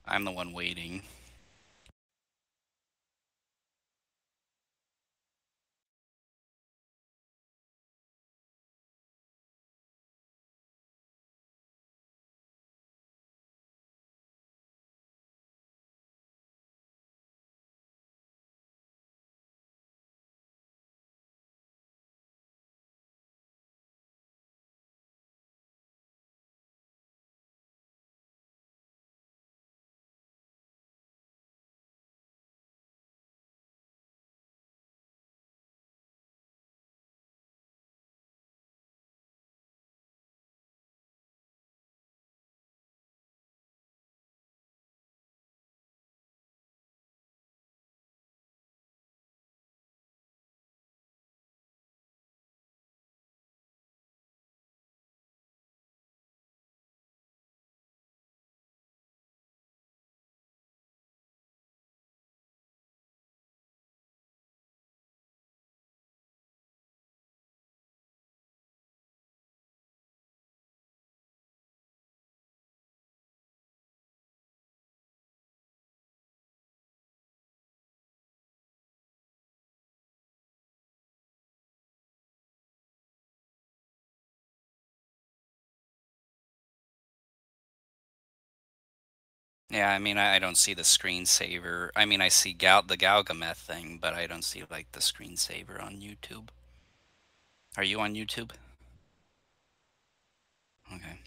I'm the one waiting. Yeah, I mean, I don't see the screensaver. I mean, I see the Galgameth thing, but I don't see like the screensaver on YouTube. Are you on YouTube? Okay.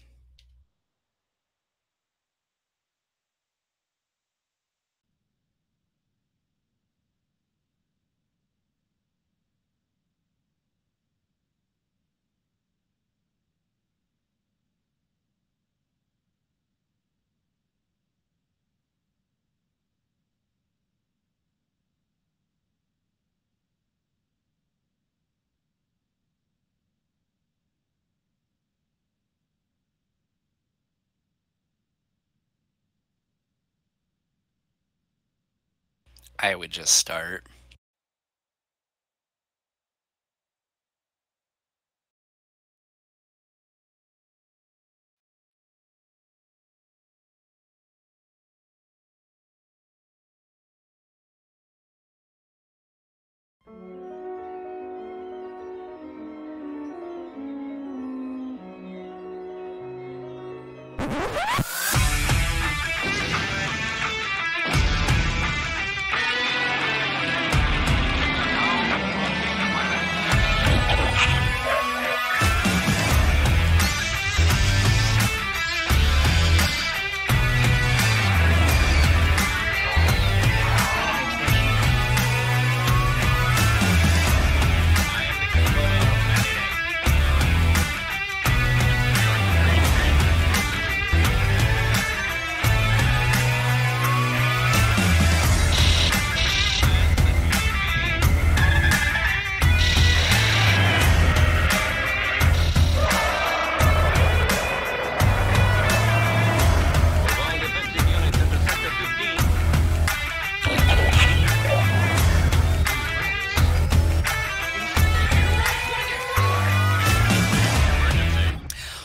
I would just start.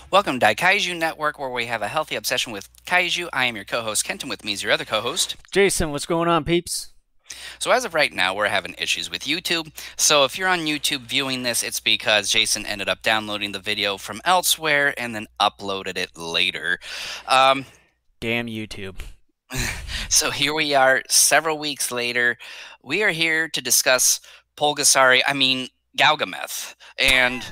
Welcome to Daikaiju Network, where we have a healthy obsession with kaiju. I am your co-host, Kenton. With me is your other co-host, Jason. What's going on, peeps? So as of right now, we're having issues with YouTube. So if you're on YouTube viewing this, it's because Jason ended up downloading the video from elsewhere and then uploaded it later. Um, Damn YouTube. so here we are, several weeks later. We are here to discuss Galgameth, and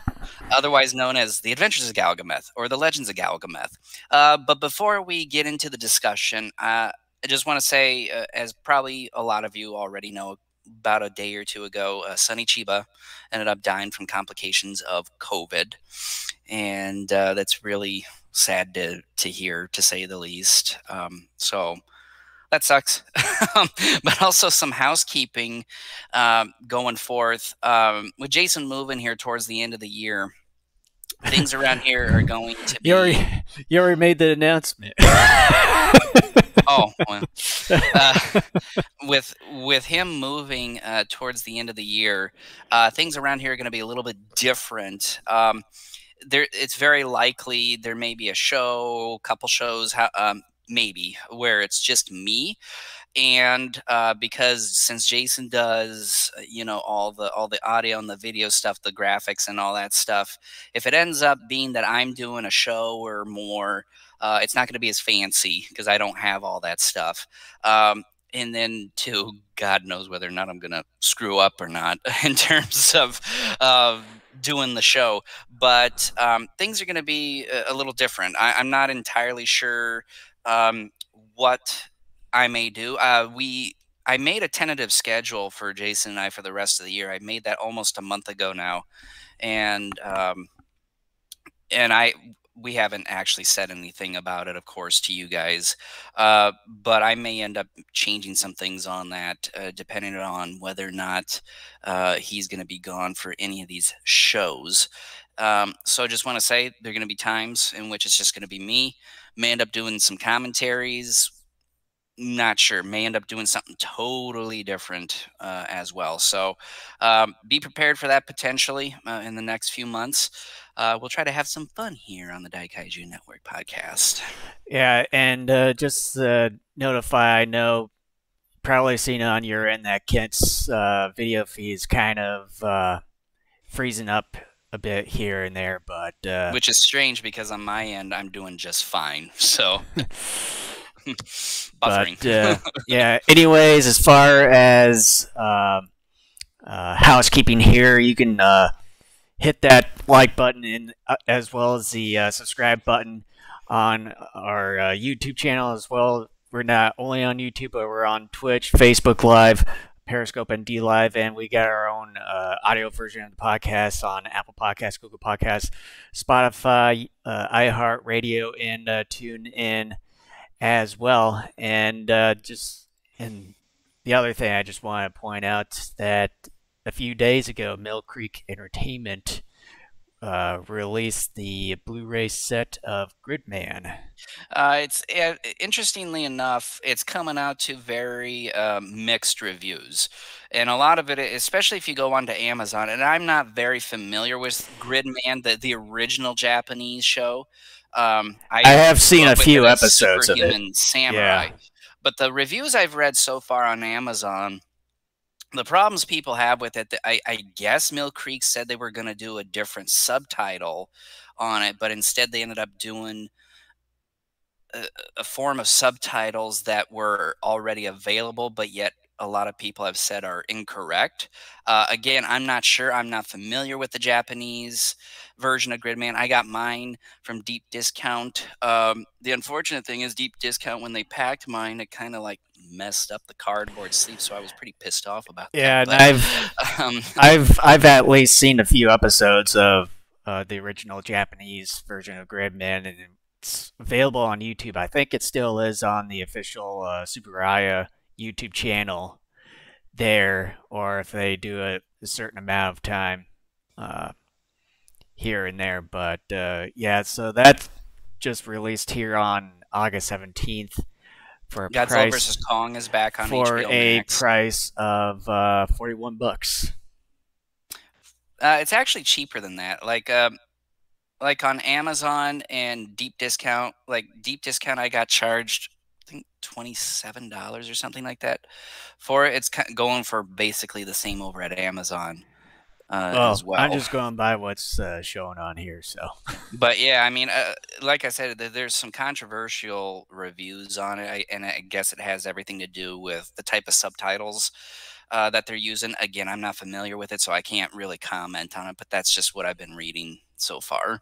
otherwise known as The Adventures of Galgameth or The Legends of Galgameth. But before we get into the discussion, I just want to say, as probably a lot of you already know, about a day or two ago, Sonny Chiba ended up dying from complications of COVID, and that's really sad to hear, to say the least. So that sucks. But also some housekeeping going forth. With Jason moving here towards the end of the year, things around here are going to You be. already made the announcement. Oh, well. Uh, with him moving towards the end of the year, things around here are going to be a little bit different. It's very likely there may be a show, couple shows maybe where it's just me. And because since Jason does, all the audio and the video stuff, the graphics and all that stuff, if it ends up being that I'm doing a show or more, it's not going to be as fancy because I don't have all that stuff. And then, too, God knows whether or not I'm going to screw up or not in terms of doing the show. But things are going to be a little different. I'm not entirely sure what I may do. I made a tentative schedule for Jason and I for the rest of the year. I made that almost a month ago now, and we haven't actually said anything about it, of course, to you guys. But I may end up changing some things on that, depending on whether or not he's going to be gone for any of these shows. So I just want to say there are going to be times in which it's just going to be me. May end up doing some commentaries. Not sure. May end up doing something totally different as well. So be prepared for that potentially in the next few months. We'll try to have some fun here on the Daikaiju Network podcast. Yeah, and just notify, I know, probably seen on your end that Kent's video feed is kind of freezing up a bit here and there, but which is strange because on my end I'm doing just fine. So buffering. But yeah. Anyways, as far as housekeeping here, you can hit that like button and as well as the subscribe button on our YouTube channel as well. We're not only on YouTube, but we're on Twitch, Facebook Live, Periscope, and D Live, and we got our own audio version of the podcast on Apple Podcasts, Google Podcasts, Spotify, iHeartRadio, and TuneIn as well. And and the other thing I just want to point out that a few days ago, Mill Creek Entertainment released the Blu-ray set of Gridman. It's interestingly enough, it's coming out to very mixed reviews, and a lot of it, especially if you go onto Amazon. And I'm not very familiar with Gridman, the original Japanese show. I have seen a few episodes of it. Superhuman Samurai, but the reviews I've read so far on Amazon, the problems people have with it, I guess Mill Creek said they were going to do a different subtitle on it, but instead they ended up doing a form of subtitles that were already available, but yet a lot of people have said are incorrect. Again, I'm not sure. I'm not familiar with the Japanese version of Gridman. I got mine from Deep Discount. The unfortunate thing is Deep Discount, when they packed mine, it kind of like messed up the cardboard sleeve, so I was pretty pissed off about that. Yeah, and I've at least seen a few episodes of the original Japanese version of Gridman, and it's available on YouTube. I think it still is on the official Superaya YouTube channel there, or if they do a certain amount of time here and there. But yeah, so that's just released here on August 17th for a Godzilla price vs. Kong is back on for HBO a Max. price of $41. It's actually cheaper than that. Like on Amazon and Deep Discount, I got charged, I think, $27 or something like that for it. It's going for basically the same over at Amazon as well. I'm just going by what's showing on here. So, but yeah, I mean, like I said, there's some controversial reviews on it, and I guess it has everything to do with the type of subtitles that they're using. Again, I'm not familiar with it, so I can't really comment on it, but that's just what I've been reading so far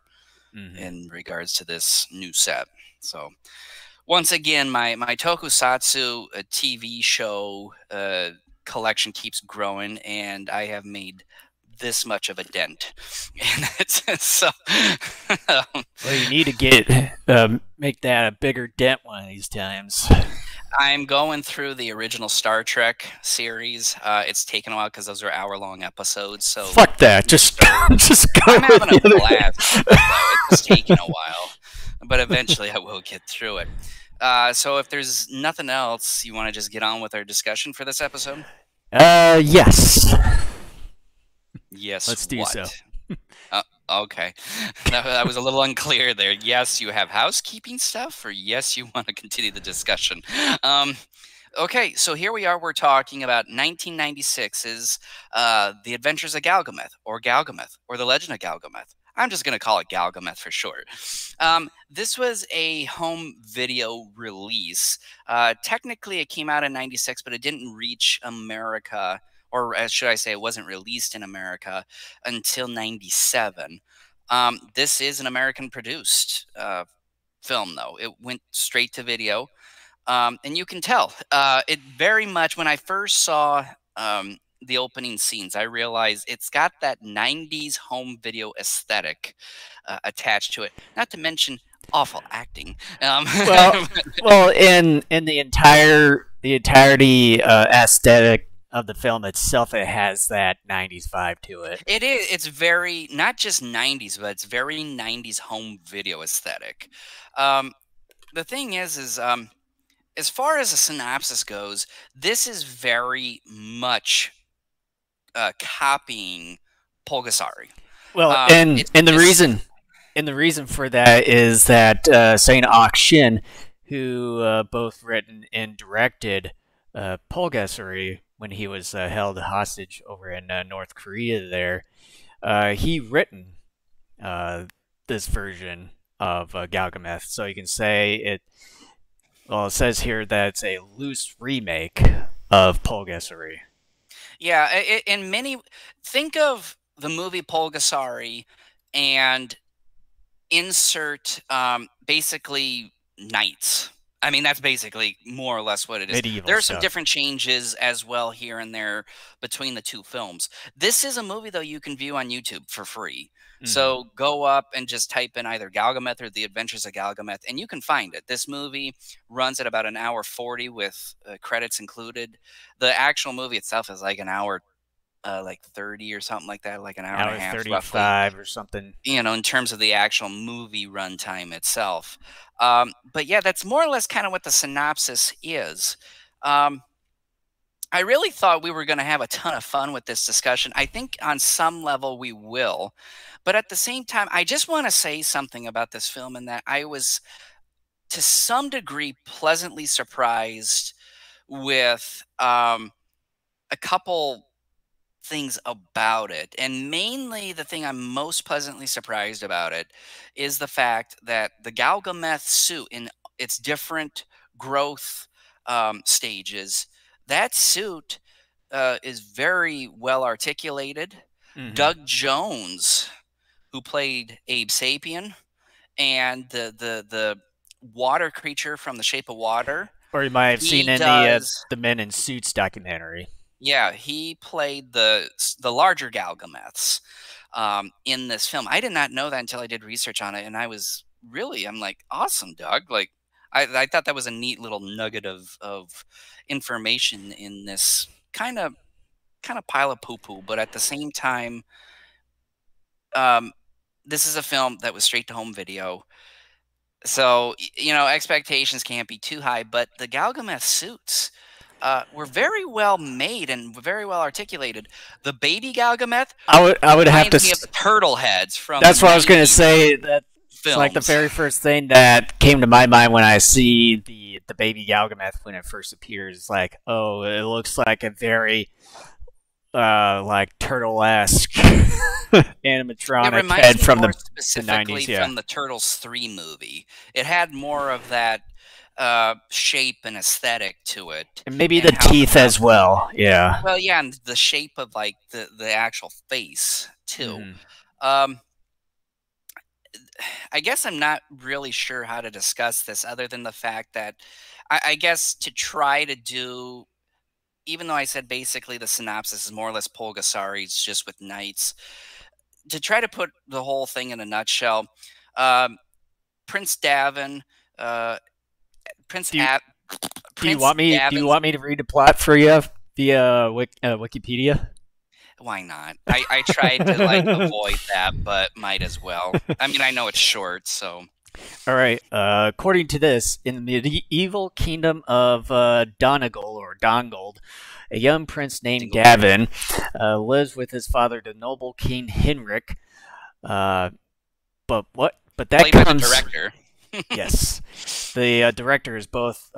in regards to this new set. So once again, my tokusatsu TV show collection keeps growing, and I have made this much of a dent in it. So well, you need to make that a bigger dent one of these times. I'm going through the original Star Trek series. It's taken a while because those are hour-long episodes. So fuck that. Just go. I'm having a blast. It's taking a while, but eventually I will get through it. So if there's nothing else, you want to just get on with our discussion for this episode? Yes. Yes. Let's do so. Okay. That was a little unclear there. Yes, you have housekeeping stuff, or yes, you want to continue the discussion. Um, okay, so here we are. We're talking about 1996's The Adventures of Galgameth, or The Legend of Galgameth. I'm just going to call it Galgameth for short. This was a home video release. Technically, it came out in 96, but it didn't reach America, or should I say, it wasn't released in America until 97. This is an American produced film, though. It went straight to video. And you can tell it very much when I first saw the opening scenes, I realized it's got that 90s home video aesthetic attached to it, not to mention awful acting. Well, well, in the entirety aesthetic of the film itself, it has that '90s vibe to it. It is. It's very not just 90s, but it's very 90s home video aesthetic. The thing is as far as a synopsis goes, this is very much copying Pulgasari. Well, It's and just the reason for that is that Sain Ok Shin, who both written and directed Pulgasari when he was held hostage over in North Korea, there, he written this version of Galgameth. So you can say it. Well, it says here that it's a loose remake of Pulgasari. yeah. In many, think of the movie Pulgasari and insert basically knights. I mean, that's basically more or less what it is. Medieval There are some stuff. different changes as well here and there between the two films. This is a movie, though, you can view on YouTube for free. Hmm. So go up and just type in either Galgameth or The Adventures of Galgameth, and you can find it. This movie runs at about an hour 40 with credits included. The actual movie itself is like an hour, like 30 or something like that, like an hour and a Hour half roughly, 35 or something. in terms of the actual movie runtime itself. But yeah, that's more or less kind of what the synopsis is. Um, I really thought we were going to have a ton of fun with this discussion. I think on some level we will. But at the same time, I just want to say something about this film, and that I was, to some degree, pleasantly surprised with a couple things about it. And mainly the thing I'm most pleasantly surprised about it is the fact that the Galgameth suit in its different growth stages, that suit is very well articulated. Hmm. Doug Jones, who played Abe Sapien, and the water creature from The Shape of Water, Or you might have seen he in does. the Men in Suits documentary. Yeah, he played the larger Galgameths in this film. I did not know that until I did research on it, and I'm like, awesome, Doug. Like, I thought that was a neat little nugget of information in this kind of pile of poo poo, but at the same time, um, this is a film that was straight to home video. So, expectations can't be too high, but the Galgameth suits were very well made and very well articulated. The baby Galgameth I would have to. reminds me of the turtle heads from the That's what I was going to 90s say. That's like the films. very first thing that came to my mind when I see the baby Galgameth when it first appears. It's like, oh, it looks like a very like turtle-esque It animatronic reminds head me from more the specifically 90s. Yeah, from the Turtles 3 movie. It had more of that shape and aesthetic to it, and maybe and the how the teeth as well. Yeah. well, yeah, and the shape of like the actual face too. Hmm. Um, I guess I'm not really sure how to discuss this other than the fact that I guess to try to do, even though I said basically the synopsis is more or less Pulgasari's just with knights, to try to put the whole thing in a nutshell, um, Prince Davin, uh, Prince Do you Ab, do you Prince do you Davin's. want me to read the plot for you via Wikipedia? Why not? I tried to like avoid that, but might as well. I mean, I know it's short, so All right. According to this, in the medieval kingdom of Donegal or Dongold, a young prince named Dingle. Gavin lives with his father, the noble King Henrik. Uh, but that Played by the comes director. yes. The director is both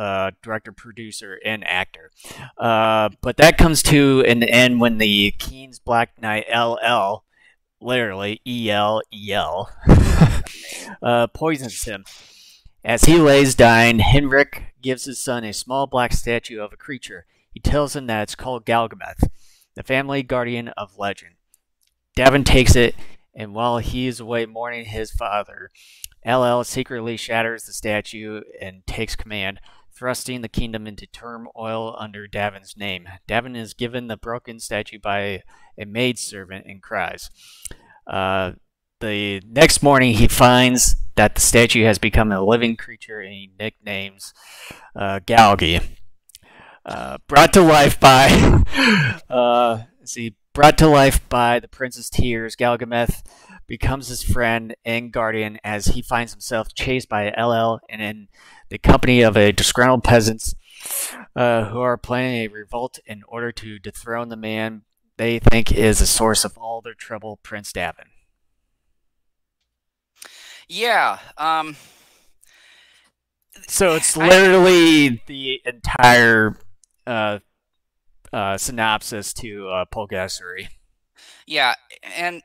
director, producer, and actor. But that comes to an end when the Keen's Black Knight LL, literally EL, Name. poisons him. As he lays dying, Henrik gives his son a small black statue of a creature. He tells him that it's called Galgameth, the family guardian of legend. Davin takes it, and while he is away mourning his father, LL secretly shatters the statue and takes command, thrusting the kingdom into turmoil under Davin's name. Davin is given the broken statue by a maidservant and cries. The next morning, he finds that the statue has become a living creature, and he nicknames Galgi. Brought to life by brought to life by the prince's tears, Galgameth becomes his friend and guardian as he finds himself chased by LL and in the company of a disgruntled peasants who are planning a revolt in order to dethrone the man they think is the source of all their trouble, Prince Davin. Yeah. So it's literally the entire synopsis to Polgassery. Yeah, and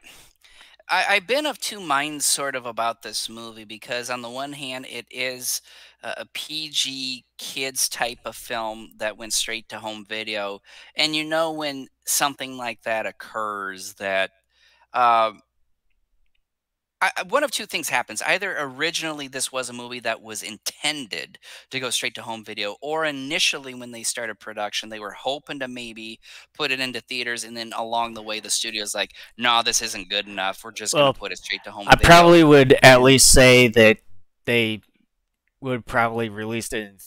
I've been of two minds sort of about this movie because on the one hand, it is a PG kids type of film that went straight to home video, and you know when something like that occurs that uh, one of two things happens. Either originally this was a movie that was intended to go straight to home video, or initially when they started production, they were hoping to maybe put it into theaters, and then along the way, the studio's like, "No, this isn't good enough. We're just going to Well, put it straight to home I video." probably would at And least say that they would probably release it in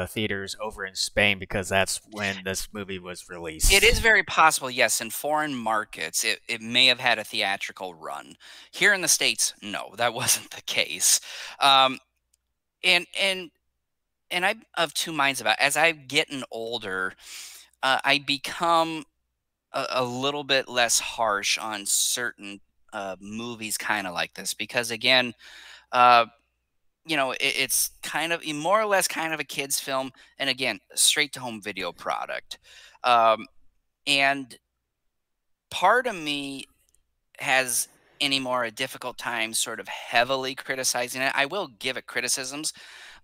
theaters over in Spain because that's when this movie was it is released. very possible, yes, in foreign markets, it may have had a theatrical run. Here in the States, no, that wasn't the case. Um, and and and I'm of two minds about it. As I've getting older, I become a little bit less harsh on certain movies, kind of like this, because again, uh, it's kind of more or less kind of a kids' film, and again, straight to home video product. Um, and part of me has anymore a difficult time sort of heavily criticizing it. I will give it criticisms,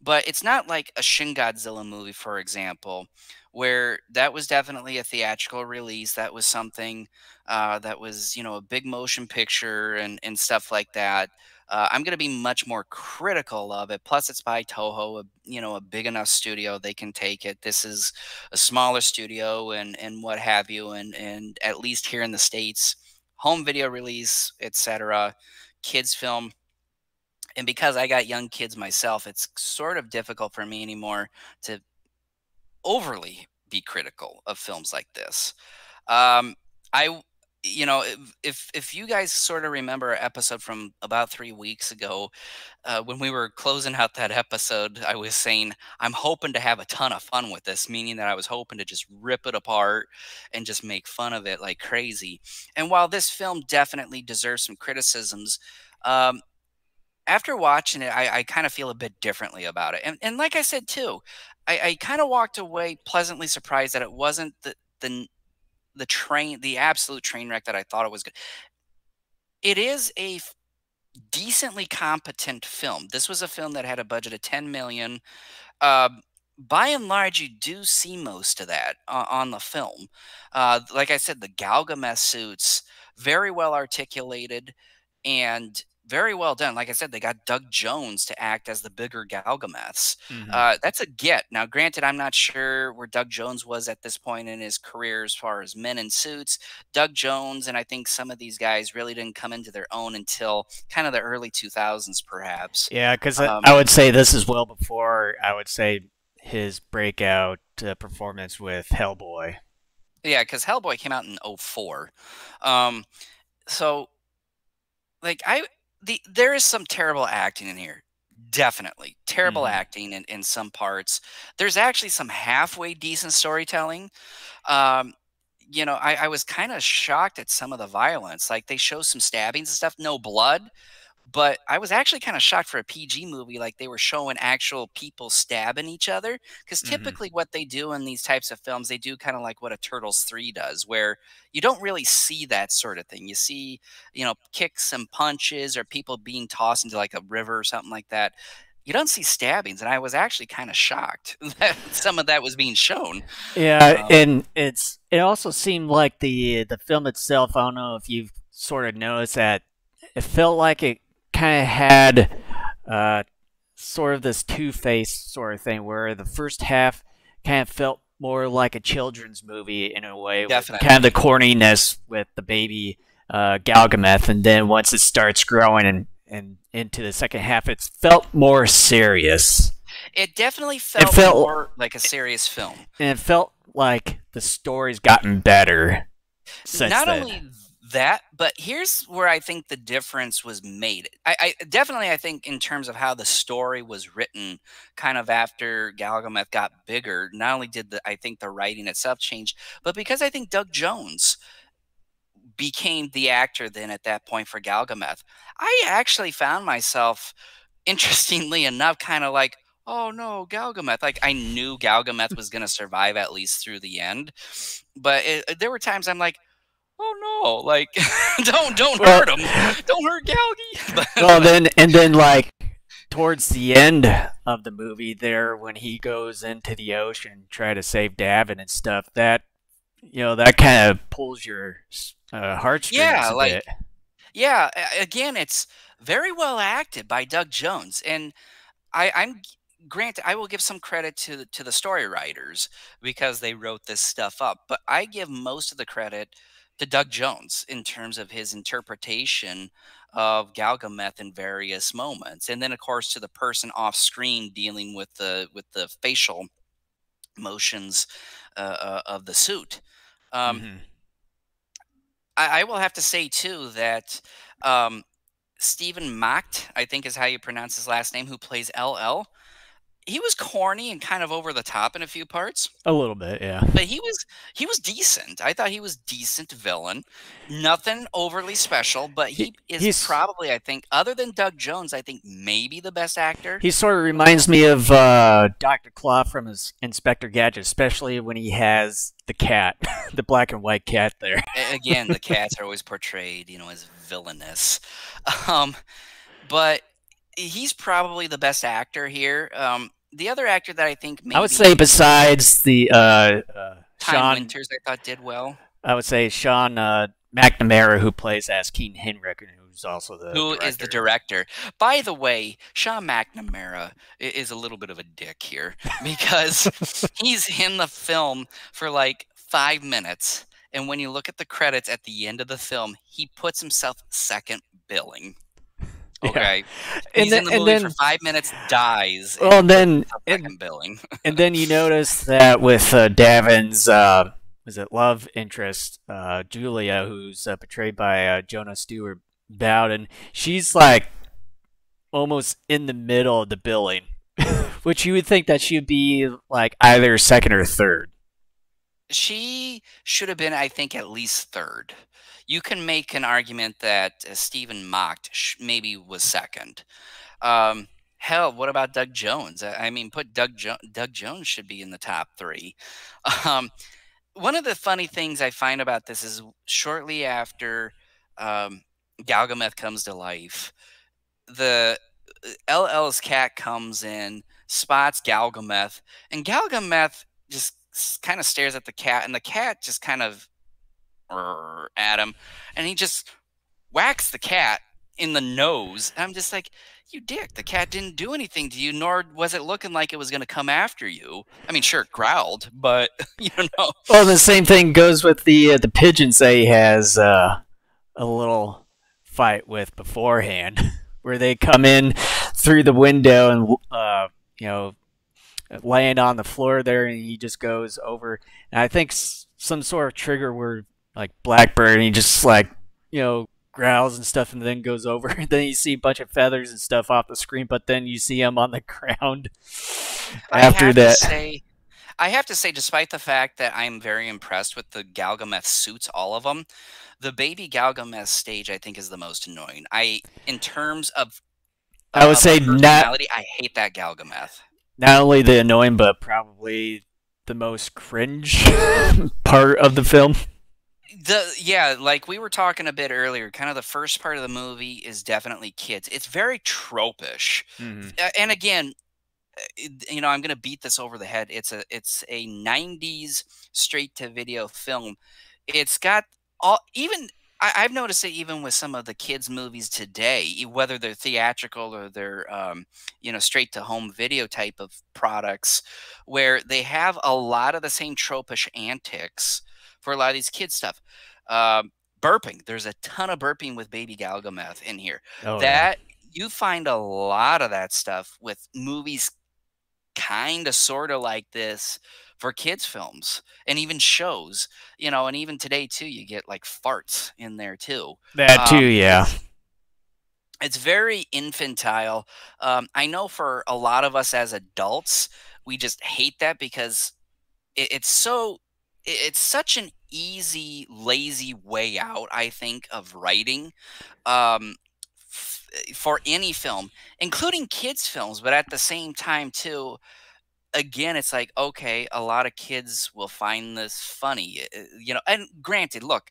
but it's not like a Shin Godzilla movie, for example, where that was definitely a theatrical release. That was something that was, a big motion picture and stuff like that. I'm going to be much more critical of it. Plus, it's by Toho, a big enough studio they can take it. This is a smaller studio and what have you, and at least here in the States, home video release, etc., kids film. And because I got young kids myself, it's sort of difficult for me anymore to overly be critical of films like this. Um, I, if you guys sort of remember an episode from about 3 weeks ago, when we were closing out that episode, I was saying I'm hoping to have a ton of fun with this, meaning that I was hoping to just rip it apart and just make fun of it like crazy. And while this film definitely deserves some criticisms, um, after watching it, I kind of feel a bit differently about it. And like I said too, I kind of walked away pleasantly surprised that it wasn't the absolute train wreck that I thought it was. It is a decently competent film. This was a film that had a budget of 10 million. Um, by and large, you do see most of that on the film. Like I said, the Galgameth suits very well articulated and very well done. Like I said, they got Doug Jones to act as the bigger Galgameths. Mm-hmm. That's a get. Now, granted, I'm not sure where Doug Jones was at this point in his career as far as men in suits. Doug Jones and I think some of these guys really didn't come into their own until kind of the early 2000s, perhaps. Yeah, because Um, I would say this is well before I would say his breakout performance with Hellboy. yeah, because Hellboy came out in '04. Um, so like there is some terrible acting in here. Definitely terrible Mm-hmm. acting in some parts. There's actually some halfway decent storytelling. Um, I was kind of shocked at some of the violence. Like they show some stabbings and stuff, no blood, but I was actually kind of shocked for a PG movie, like, they were showing actual people stabbing each other. Because Hmm. typically what they do in these types of films, they do kinda like what a Turtles 3 does, where you don't really see that sort of thing. You see, kicks and punches or people being tossed into, like, a river or something like that. You don't see stabbings, and I was actually kinda shocked that some of that was being shown. Yeah, Um and it also seemed like the film itself. I don't know if you've sort of noticed that it felt like it kind of had uh, sort of this two-faced sort of thing, where the first half kind of felt more like a children's movie in a way, with kind of the Definitely. corniness with the baby Galgameth, and then once it starts growing and into the second half, it felt more serious. It definitely It felt felt more like a serious film. and it felt like the story's gotten better since Not then. only that, but here's where I think the difference was made. I definitely, I think, in terms of how the story was written, kind of after Galgameth got bigger. Not only did I think the writing itself change, but because I think Doug Jones became the actor then at that point for Galgameth, I actually found myself, interestingly enough, kind of like, oh no, Galgameth. Like I knew Galgameth was going to survive at least through the end, but there were times I'm like, oh no, like don't Well, hurt him, don't hurt Galgi. well, But then like towards the end of the movie, there when he goes into the ocean try to save Davin and stuff, that that kind of pulls your heartstrings yeah, a like bit. yeah, again, it's very well acted by Doug Jones, and I'm granted, I will give some credit to the story writers because they wrote this stuff up, but I give most of the credit to Doug Jones in terms of his interpretation of Galgameth in various moments, and then of course to the person off screen dealing with the facial motions of the suit. Um, Hmm. I will have to say too that um, Stephen Macht, I think is how you pronounce his last name, who plays LL. He was corny and kind of over the top in a few parts, A little bit, yeah. but he was decent. I thought he was decent villain. Nothing overly special, but He he is he's probably, I think, other than Doug Jones, I think maybe the best actor. he sort of reminds me of Dr. Claw from his Inspector Gadget, especially when he has the cat, the black and white cat there. Again, the cats are always portrayed, as villainous. Um, but he's probably the best actor here. The other actor that I think I would say maybe besides the Time Sean, Winters, I thought did well. I would say Sean McNamara, who plays as Keen Henrik, and who's also the Who is the director. director? By the way, Sean McNamara is a little bit of a dick here because he's in the film for like 5 minutes, and when you look at the credits at the end of the film, he puts himself second billing. Yeah, Okay, he's in the and movie for then 5 minutes, dies, well, and and puts then himself second billing. and then you notice that with Davin's was it love interest Julia, who's portrayed by Jonah Stewart Bowden, she's like almost in the middle of the billing, which you would think that she'd be like either second or third. She should have been, I think, at least third. You can make an argument that Stephen Mocked maybe was second. Hell, what about Doug Jones? I mean, put Doug Jones should be in the top three. Um, One of the funny things I find about this is shortly after um, Galgameth comes to life, the LL's cat comes in, spots Galgameth, and Galgameth just kind of stares at the cat, and the cat just kind of at him, and he just whacks the cat in the nose. And I'm just like, you dick, the cat didn't do anything to you, nor was it looking like it was going to come after you. I mean, sure, it growled, but you know. Well, the same thing goes with the pigeons that he has a little fight with beforehand, where they come in through the window and you know laying on the floor there, and he just goes over. And I think some sort of trigger where like Blackbird, and he just like growls and stuff, and then goes over. And then you see a bunch of feathers and stuff off the screen, but then you see him on the ground I after have to that. say, I have to say, despite the fact that I'm very impressed with the Galgameth suits, all of them, the baby Galgameth stage I think is the most annoying. In terms I would of a say personality, I hate that Galgameth. not only the annoying, but probably the most cringe part of the film. Yeah, like we were talking a bit earlier, kind of the first part of the movie is definitely kids. It's very tropish. Mm-hmm. And again, I'm going to beat this over the head. It's a 90s straight to video film. It's got all even I've noticed it even with some of the kids movies today, whether they're theatrical or they're straight to home video type of products, where they have a lot of the same tropish antics for a lot of these kids stuff. Burping, there's a ton of burping with Baby Galgameth in here. Oh yeah. That you find a lot of that stuff with movies kind of sort of like this for kids films and even shows, and even today too you get like farts in there too. That too, um yeah. it's very infantile. I know for a lot of us as adults we just hate that because it's such an easy lazy way out, I think, of writing, um for any film, including kids films. But at the same time too, again, it's like, okay, a lot of kids will find this funny, and granted, look,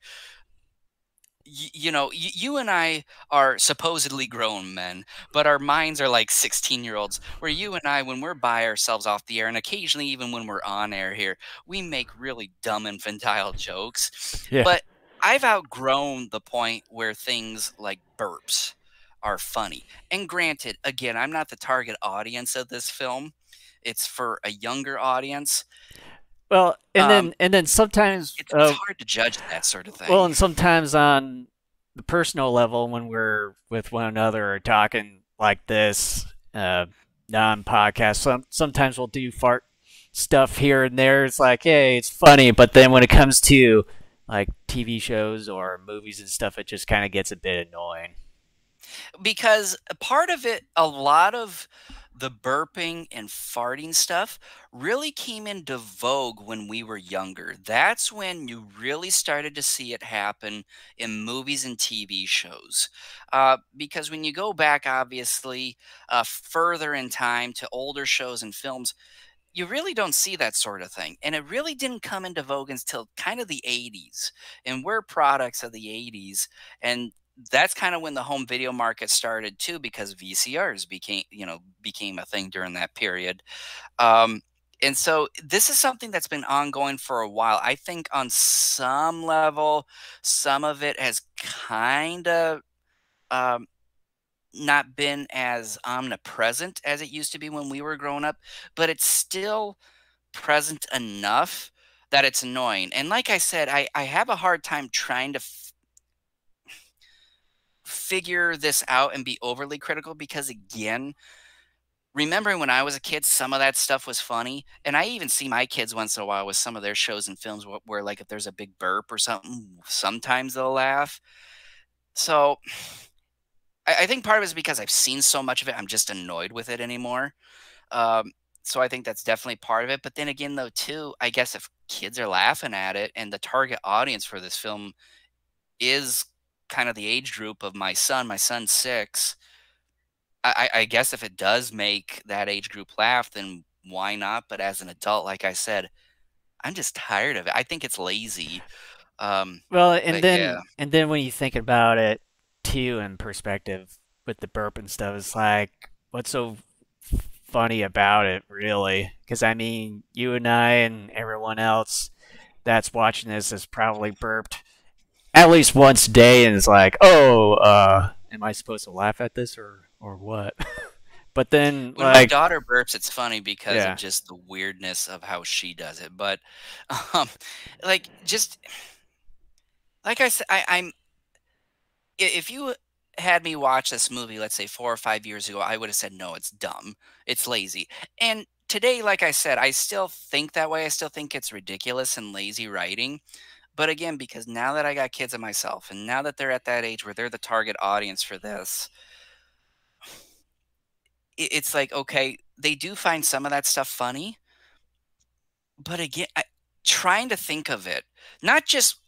you and I are supposedly grown men, but our minds are like 16-year-olds, where you and I, when we're by ourselves off the air, and occasionally even when we're on air here, we make really dumb infantile jokes. Yeah. But I've outgrown the point where things like burps are funny. And granted, again, I'm not the target audience of this film. It's for a younger audience. Well, and Um, then sometimes, it's hard to judge that sort of well, thing. and sometimes on the personal level, when we're with one another or talking like this, non-podcast, sometimes we'll do fart stuff here and there. It's like, hey, it's funny, but then when it comes to like TV shows or movies and stuff, it just kind of gets a bit annoying. Because a part of it, a lot of the burping and farting stuff really came into vogue when we were younger. That's when you really started to see it happen in movies and TV shows. Because when you go back, obviously, further in time to older shows and films, you really don't see that sort of thing. And it really didn't come into vogue until kind of the 80s. And we're products of the 80s. And that's kind of when the home video market started too, because VCRs became a thing during that period. Um, and so this is something that's been ongoing for a while. I think on some level, some of it has kind of um, not been as omnipresent as it used to be when we were growing up, but it's still present enough that it's annoying. And like I said, I have a hard time trying to figure this out and be overly critical because, again, remembering when I was a kid, some of that stuff was funny. And I even see my kids once in a while with some of their shows and films where like, if there's a big burp or something, sometimes they'll laugh. So I think part of it is because I've seen so much of it, I'm just annoyed with it anymore. Um, so I think that's definitely part of it. But then again, though, too, I guess if kids are laughing at it and the target audience for this film is kind of the age group of my son's 6, I guess if it does make that age group laugh, then why not? But as an adult, like I said, I'm just tired of it. I think it's lazy. Well, But yeah. and then when you think about it too in perspective with the burp and stuff, it's like, what's so funny about it, really? Because I mean, you and I and everyone else that's watching this has probably burped at least once a day, and it's like, oh, am I supposed to laugh at this or what? But then, When my like, daughter burps, it's funny because of yeah, just the weirdness of how she does it. But, um, like, just like I said, if you had me watch this movie, let's say 4 or 5 years ago, I would have said, no, it's dumb. It's lazy. And today, like I said, I still think that way. I still think it's ridiculous and lazy writing. But again, because now that I got kids of myself and now that they're at that age where they're the target audience for this, it's like, okay, they do find some of that stuff funny, but again, trying to think of it, not just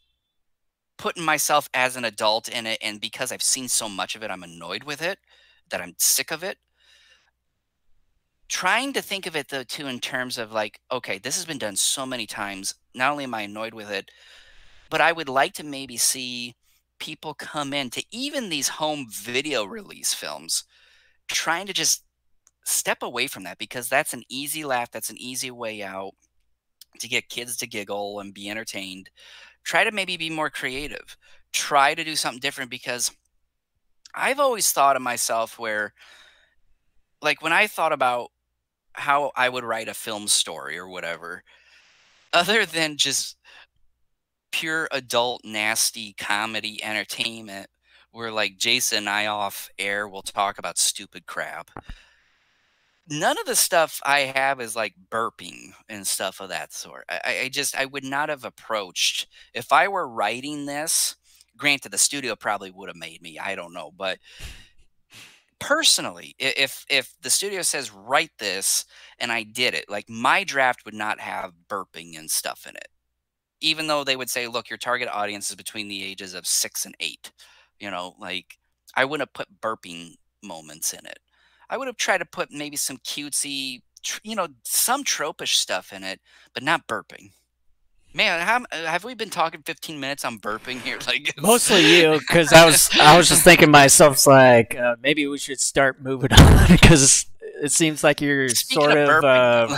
putting myself as an adult in it, and because I've seen so much of it, I'm annoyed with it, that I'm sick of it. Trying to think of it though too in terms of like, okay, this has been done so many times. Not only am I annoyed with it, but I would like to maybe see people come in to even these home video release films, trying to just step away from that because that's an easy laugh, that's an easy way out to get kids to giggle and be entertained. Try to maybe be more creative. Try to do something different because I've always thought of myself where, like, when I thought about how I would write a film story or whatever, other than just pure adult nasty comedy entertainment where like Jason and I off air will talk about stupid crap. None of the stuff I have is like burping and stuff of that sort. I would not have approached if I were writing this. Granted, the studio probably would have made me. I don't know, but personally, if the studio says write this and I did it, like my draft would not have burping and stuff in it. Even though they would say, look, your target audience is between the ages of 6 and 8. Like I wouldn't have put burping moments in it. I would have tried to put maybe some cutesy, some tropish stuff in it, but not burping. Man, have we been talking 15 minutes on burping here? Like, Mostly you, because I was just thinking to myself, it's like maybe we should start moving on because it seems like you're speaking sort of of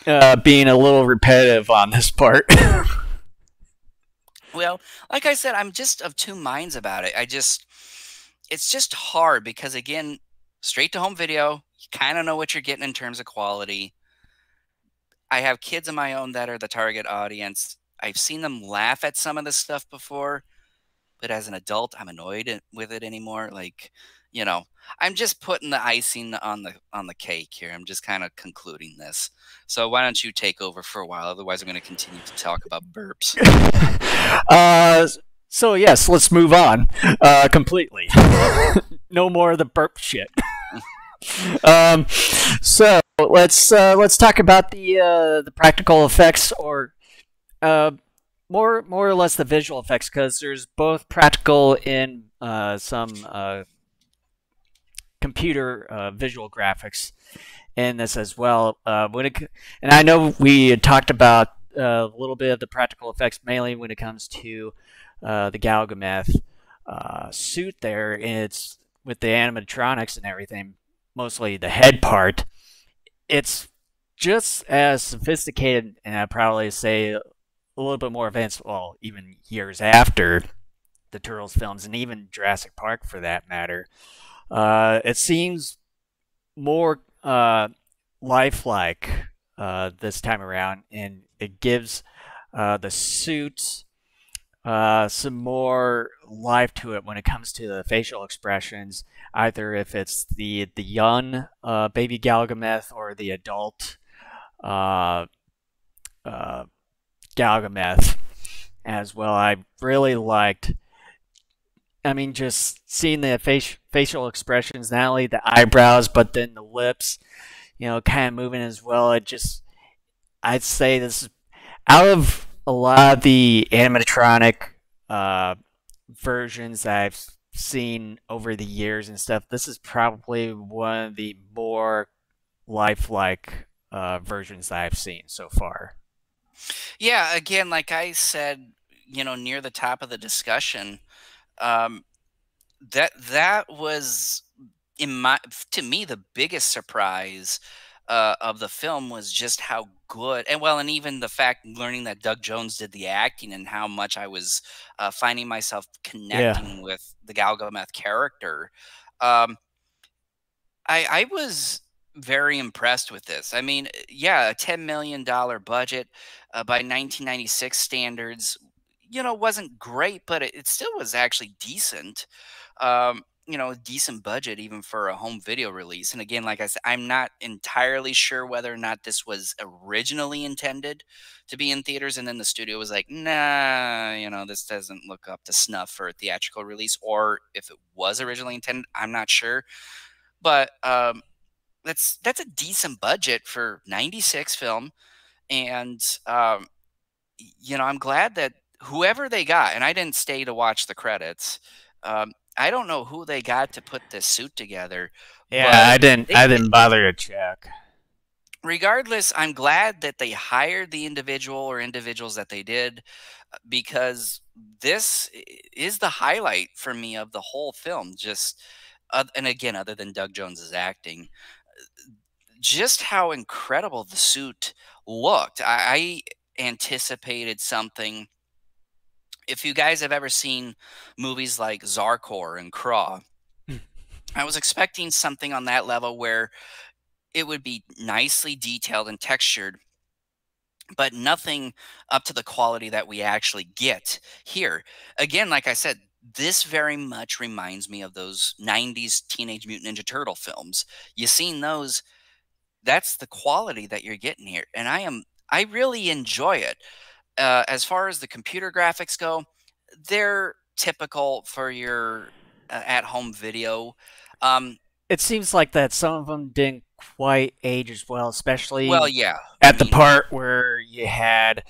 burping, being a little repetitive on this part. well, like I said, I'm just of two minds about it. It's just hard because again, straight to home video, you kind of know what you're getting in terms of quality. I have kids of my own that are the target audience. I've seen them laugh at some of this stuff before, but as an adult, I'm annoyed with it anymore. Like, you know, I'm just putting the icing on the cake here. I'm just kind of concluding this. So why don't you take over for a while? Otherwise, I'm going to continue to talk about burps. uh, so yes, let's move on completely. No more of the burp shit. um, so let's talk about the practical effects, or more or less the visual effects, because there's both practical and some computer visual graphics in this as well. And I know we had talked about a little bit of the practical effects, mainly when it comes to the Galgameth suit there. And it's with the animatronics and everything, mostly the head part. It's just as sophisticated, and I'd probably say a little bit more advanced, well, even years after the Turtles films, and even Jurassic Park for that matter. It seems more lifelike this time around, and it gives the suit some more life to it when it comes to the facial expressions, either if it's the young baby Galgameth or the adult uh, uh, Galgameth as well. I really liked. I mean, just seeing the facial expressions, not only the eyebrows, but then the lips, kind of moving as well. I'd say this is out of a lot of the animatronic uh, versions I've seen over the years and stuff. This is probably one of the more lifelike versions that I've seen so far. Yeah, again, like I said, near the top of the discussion, um, that was in my to me the biggest surprise of the film was just how good, and even the fact learning that Doug Jones did the acting and how much I was finding myself Yeah. connecting with the Galgameth character. Um, I was very impressed with this. I mean, yeah, a $10 million budget by 1996 standards, wasn't great, but it still was actually decent. Decent budget even for a home video release. And again, like I said, I'm not entirely sure whether or not this was originally intended to be in theaters, and then the studio was like, nah, this doesn't look up to snuff for a theatrical release, or if it was originally intended, I'm not sure. But that's a decent budget for '96 film, and I'm glad that whoever they got, and I didn't stay to watch the credits. I don't know who they got to put this suit together, Yeah, but I they didn't bother to check. regardless, I'm glad that they hired the individual or individuals that they did, because is the highlight for me of the whole film. Just and again, other than Doug Jones's acting, just how incredible the suit looked. I anticipated something. If you guys have ever seen movies like Zarkor and Craw, I was expecting something on that level where it would be nicely detailed and textured, but nothing up to the quality that we actually get here. Again, like I said, this very much reminds me of those 90s Teenage Mutant Ninja Turtle films. You seen those, that's the quality that you're getting here. And I really enjoy it. As far as the computer graphics go, they're typical for your at-home video. Um, It seems like that some of them didn't quite age as well, well, especially yeah. I at the mean, part where you had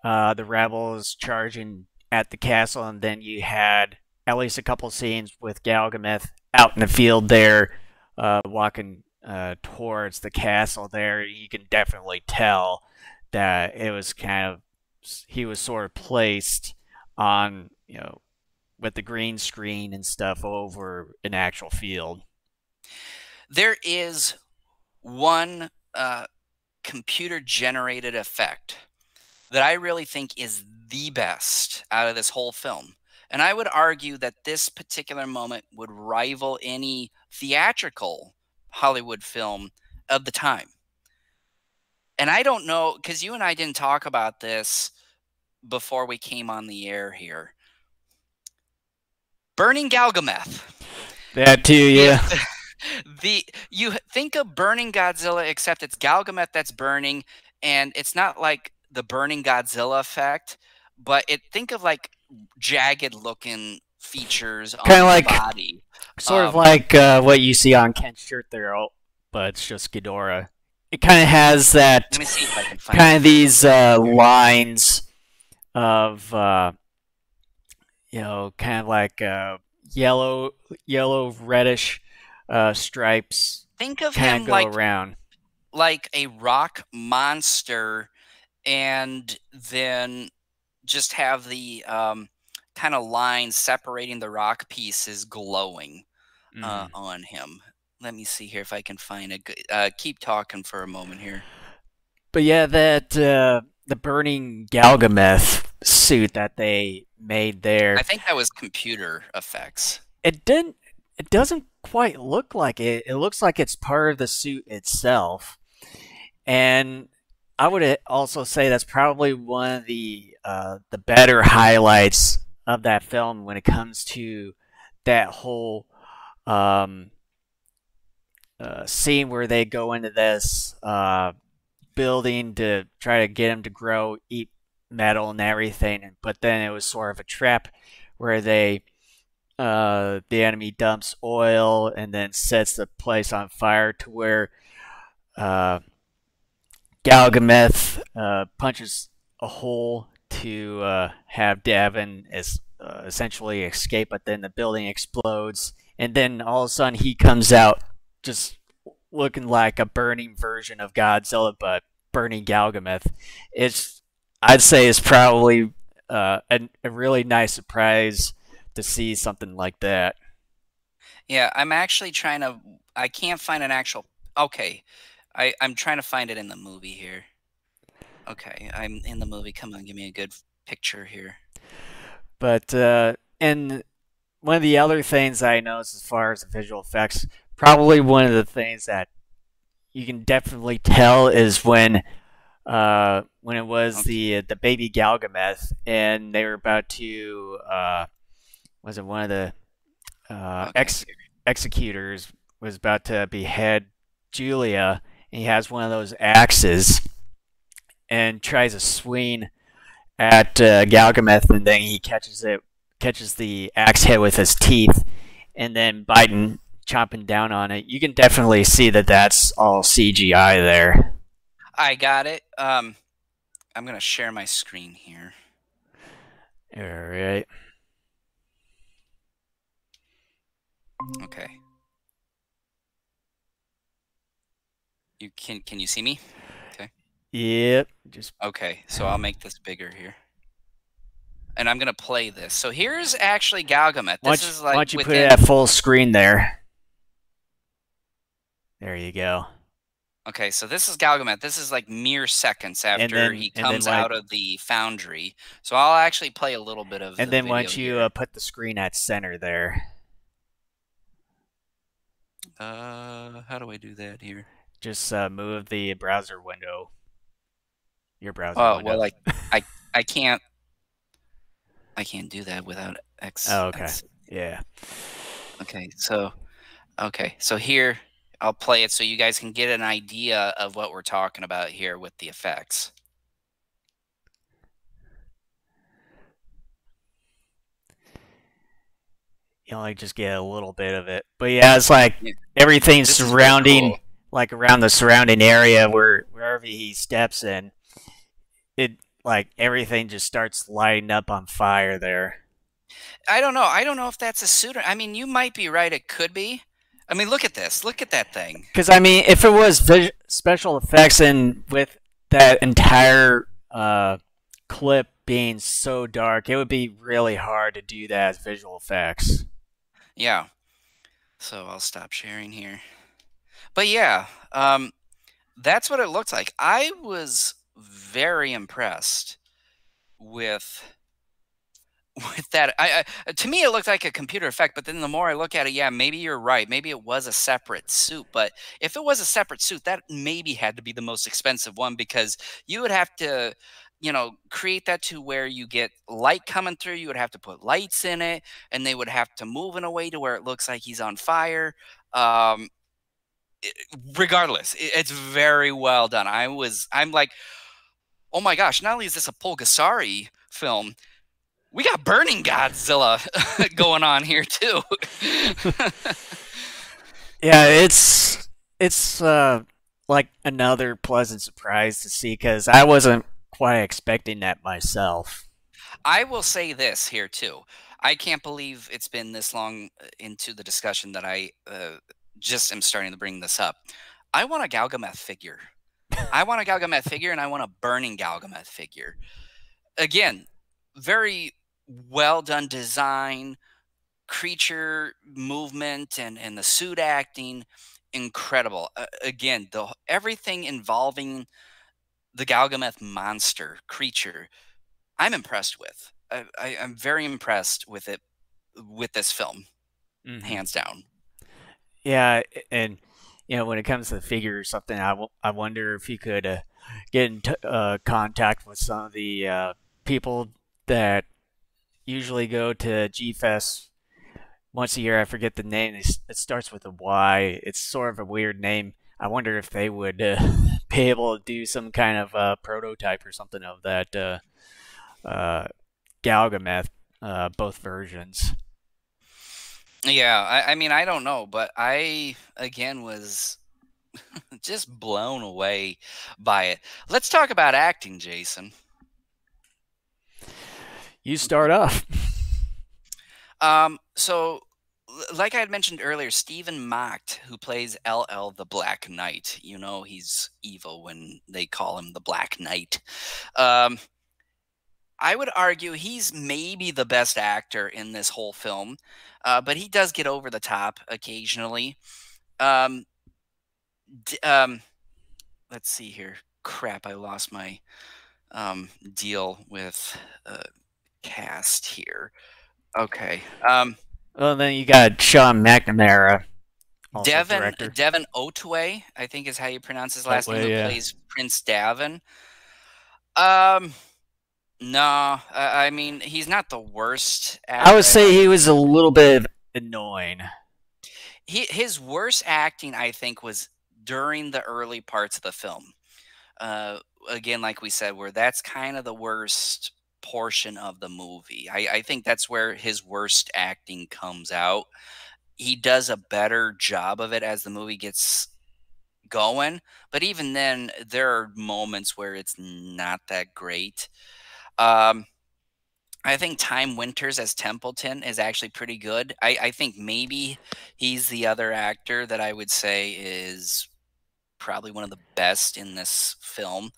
the rebels charging at the castle, and then you had at least a couple scenes with Galgameth out in the field there, walking towards the castle. There, you can definitely tell that it was kind of he was sort of placed on with the green screen and stuff over an actual field. there is one computer-generated effect that I really think is the best out of this whole film. And I would argue that this particular moment would rival any theatrical Hollywood film of the time. And I don't know, because you and I didn't talk about this before we came on the air here. Burning Galgameth. That too, yeah. You think of Burning Godzilla, except it's Galgameth that's burning, and it's not like the Burning Godzilla effect, but think of like jagged looking features on Kind of his like, body. sort of like what you see on Kent's shirt there, but it's just Ghidorah. It kind of has that, Let me see if I can find kind of it. these lines of, kind of like yellow, reddish stripes Think of kind him of go around. like a rock monster, and then just have the kind of lines separating the rock pieces glowing on him. Let me see here if I can find a good. Keep talking for a moment here. But yeah, that the burning Galgameth suit that they made there, I think that was computer effects. it didn't. It doesn't quite look like it. It looks like it's part of the suit itself, and I would also say that's probably one of the better highlights of that film when it comes to that whole scene where they go into this building to try to get him to grow, eat metal and everything, but then it was sort of a trap where the enemy dumps oil and then sets the place on fire to where Galgameth punches a hole to have Davin essentially escape, but then the building explodes, and then all of a sudden he comes out just looking like a burning version of Godzilla, but burning Galgameth. I'd say it's probably a really nice surprise to see something like that. Yeah, I'm actually trying to. I can't find an actual. Okay, I'm trying to find it in the movie here. Okay, I'm in the movie. Come on, give me a good picture here. But and one of the other things I noticed as far as the visual effects, probably one of the things that you can definitely tell is when it was Okay, the baby Galgameth, and they were about to was it one of the okay, here. executors was about to behead Julia, and he has one of those axes and tries to swing at Galgameth, and then he catches the axe head with his teeth, and then Biden chomping down on it, you can definitely see that that's all CGI there. I got it. I'm gonna share my screen here. All right. Okay. Can you see me? Okay. Yep. Just Okay. So I'll make this bigger here. And I'm gonna play this. So here's actually Galgameth. This is why like don't you put it within. at full screen there? There you go. Okay, so this is Galgameth. This is like mere seconds after he And then comes out of the foundry. So I'll actually play a little bit of the why video don't you here. put the screen at center there? How do I do that here? Just move the browser window. Your browser Oh, window. well, I can't do that without Oh, okay. X. Yeah. Okay, so here I'll play it so you guys can get an idea of what we're talking about here with the effects. You only just get a little bit of it, but yeah, it's like Yeah, everything this is really surrounding, cool. like around the surrounding area wherever he steps in, it like everything just starts lighting up on fire there. I don't know. I don't know if that's a suit. I mean, you might be right. It could be. I mean, look at this. Look at that thing. Because I mean, if it was special effects and with that entire clip being so dark, it would be really hard to do that as visual effects. Yeah. So I'll stop sharing here. But yeah, that's what it looked like. I was very impressed with that. To me, it looked like a computer effect, but then the more I look at it, yeah, maybe you're right. Maybe it was a separate suit. But if it was a separate suit, that maybe had to be the most expensive one because you would have to, create that to where you get light coming through. You would have to put lights in it, and they would have to move in a way to where it looks like he's on fire. Um, Regardless, it's very well done. I'm like, oh my gosh! Not only is this a Pulgasari film, we got Burning Godzilla going on here too. Yeah, it's like another pleasant surprise to see because I wasn't quite expecting that myself. I will say this here too. I can't believe it's been this long into the discussion that I just am starting to bring this up. I want a Galgameth figure. I want a Galgameth figure, and I want a Burning Galgameth figure. Again, very well done design, creature movement, and the suit acting, incredible. Again, everything involving the Galgameth monster creature, I'm impressed with. I'm very impressed with it with this film, Mm-hmm. hands down. Yeah, and when it comes to the figure or something, I wonder if you could get in contact with some of the people that usually go to G Fest once a year. I forget the name. It starts with a Y. It's sort of a weird name. I wonder if they would be able to do some kind of prototype or something of that Galgameth, both versions. Yeah, I mean, I don't know, but I, again, was just blown away by it. Let's talk about acting, Jason. You start off. So, like I had mentioned earlier, Stephen Macht, who plays LL the Black Knight, he's evil when they call him the Black Knight. I would argue he's maybe the best actor in this whole film, but he does get over the top occasionally. Um, let's see here. Crap, I lost my deal with cast here. Okay. Well, then you got Sean McNamara, also Devin director. Devin Otway, I think is how you pronounce his last name, who plays Prince Davin. No, I mean, he's not the worst actor. I would say he was a little bit annoying. His worst acting, I think, was during the early parts of the film. Again, like we said, where that's kind of the worst portion of the movie. I think that's where his worst acting comes out. he does a better job of it as the movie gets going. But even then, there are moments where it's not that great. Um, I think Time Winters as Templeton is actually pretty good. I think maybe he's the other actor that I would say is probably one of the best in this film. Um,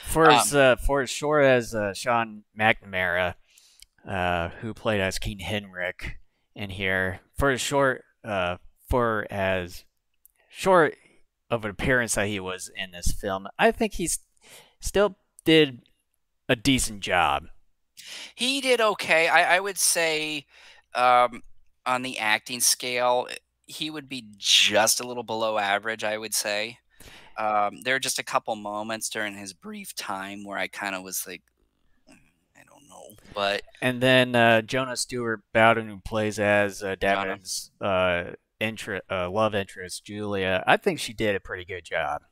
For as short as Sean McNamara, who played as King Henrik in here, for as short of an appearance that he was in this film, I think he's still did a decent job. he did okay. I would say um, on the acting scale, he would be just a little below average, I would say. There are just a couple moments during his brief time where I kind of was like, "Mm, I don't know," but And then Jonah Stewart Bowden, who plays as Jonah. Davin's love interest, Julia, I think she did a pretty good job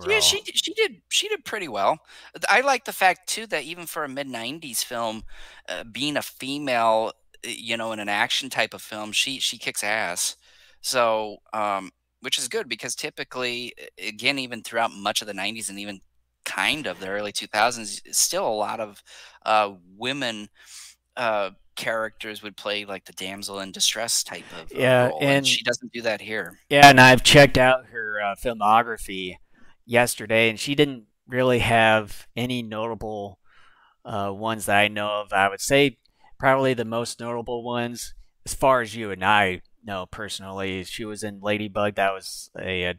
Yeah, overall. she did pretty well. I like the fact too that even for a mid '90s film, being a female, in an action type of film, she kicks ass. So, which is good because typically, again, even throughout much of the '90s and even kind of the early 2000s, still a lot of women characters would play like the damsel in distress type of Yeah, role, and and she doesn't do that here. yeah, and I've checked out her filmography yesterday, and she didn't really have any notable ones that I know of. I would say probably the most notable ones, as far as you and I know personally, she was in Ladybug. That was a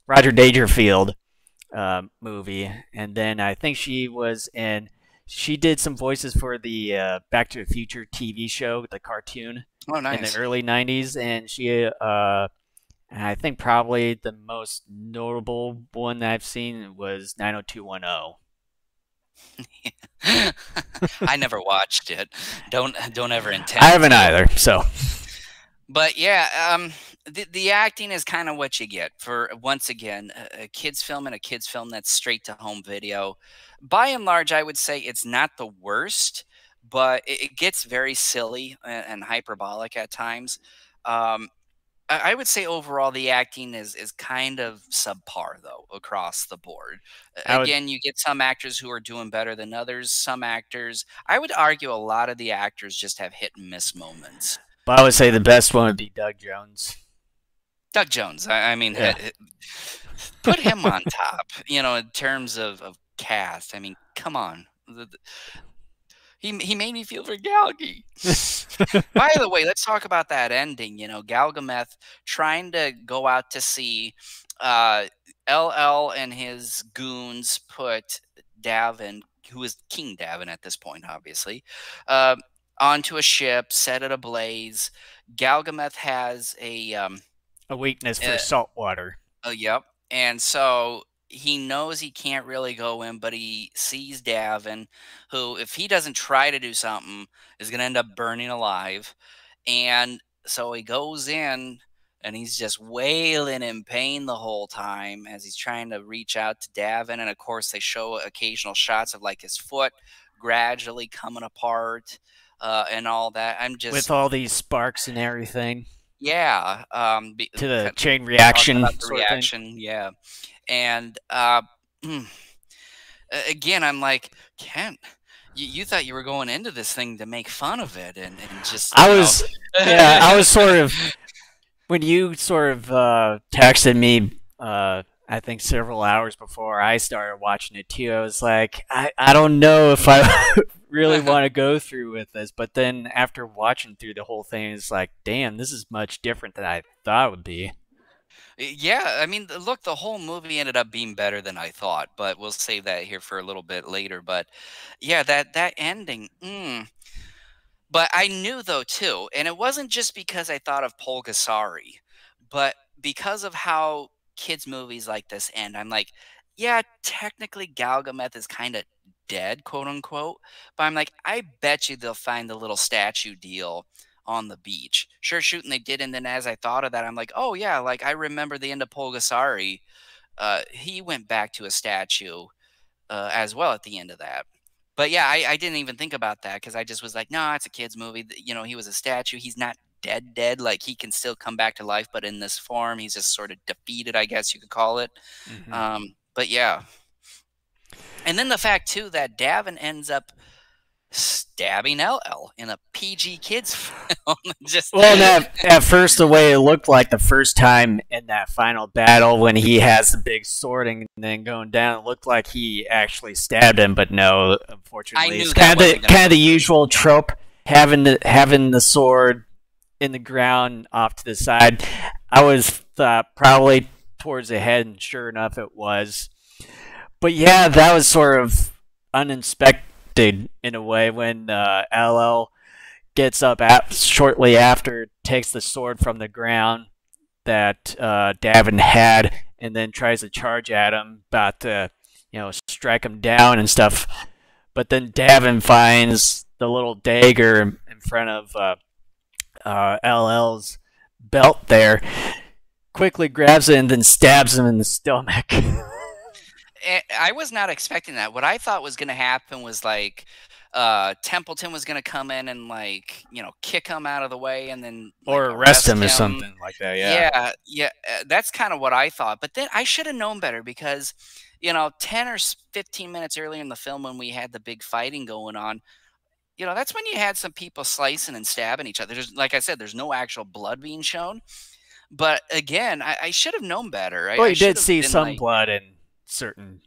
Roger Dangerfield movie, and then I think she was in. She did some voices for the Back to the Future TV show, the cartoon, Oh, in the nice. early '90s, and and I think probably the most notable one that I've seen was 90210. I never watched it. Don't ever I intend haven't to. either, so But yeah, the acting is kind of what you get for once again a kids film and a kids film that's straight to home video. By and large, I would say it's not the worst, but it gets very silly and hyperbolic at times. Um, I would say overall the acting is kind of subpar though across the board. I would. Again, you get some actors who are doing better than others. Some actors, I would argue, a lot of the actors just have hit and miss moments. But I would say the best one would be Doug Jones. Doug Jones, I mean, Yeah. put him on top. In terms of cast. I mean, come on. He made me feel for Galgi. By the way, let's talk about that ending. Galgameth trying to go out to sea. Uh, LL and his goons put Davin, who is King Davin at this point, obviously, uh, onto a ship, set it ablaze. Galgameth has A weakness for uh, salt water. yep, and so he knows he can't really go in, but he sees Davin, who, if he doesn't try to do something, is going to end up burning alive. And so he goes in and he's just wailing in pain the whole time as he's trying to reach out to Davin. And of course, they show occasional shots of like his foot gradually coming apart and all that. I'm With just, all these sparks and everything yeah, to the chain talking reaction about the sort of thing. reaction. Yeah. And again, I'm like, Kent, you thought you were going into this thing to make fun of it and just, I was, yeah, I was sort of when you sort of texted me, I think several hours before I started watching it too, I was like, I don't know if I really want to go through with this. But then after watching through the whole thing, it's like, damn, this is much different than I thought it would be. Yeah, I mean, look, the whole movie ended up being better than I thought, but we'll save that here for a little bit later. But yeah, that ending. But I knew though too, and it wasn't just because I thought of Polgasari, but because of how kids movies like this end. I'm like, yeah, technically Galgameth is kind of dead, quote unquote, but I'm like, I bet you they'll find the little statue deal on the beach. Sure shooting they did, and then as I thought of that, I'm like, oh yeah, like I remember the end of Polgasari. He went back to a statue as well at the end of that. But yeah, I didn't even think about that because I just was like, no, it's a kids movie. He was a statue. He's not dead, like he can still come back to life, but in this form, he's just sort of defeated, I guess you could call it. Hmm. But yeah, and then the fact too that Davin ends up stabbing LL in a PG kids film. Just Well, at first, the way it looked like the first time in that final battle when he has the big sword and then going down, it looked like he actually stabbed him, but no, I unfortunately, knew it's that wasn't going to kind of the happen. usual trope, having the sword in the ground off to the side. I was probably towards the head, and sure enough, it was. But yeah, that was sort of unexpected in a way when LL gets up shortly after, takes the sword from the ground that Davin had, and then tries to charge at him, about to, strike him down and stuff. But then Davin finds the little dagger in front of LL's belt there, quickly grabs it, and then stabs him in the stomach. I was not expecting that. What I thought was going to happen was like Templeton was going to come in and like kick him out of the way and then like Or arrest arrest him or him. something like that, yeah. Yeah, yeah, that's kind of what I thought. But then I should have known better because 10 or 15 minutes earlier in the film when we had the big fighting going on, that's when you had some people slicing and stabbing each other. Like I said, there's no actual blood being shown. But again, I should have known better. Well, I you should did have see been some like, blood in certain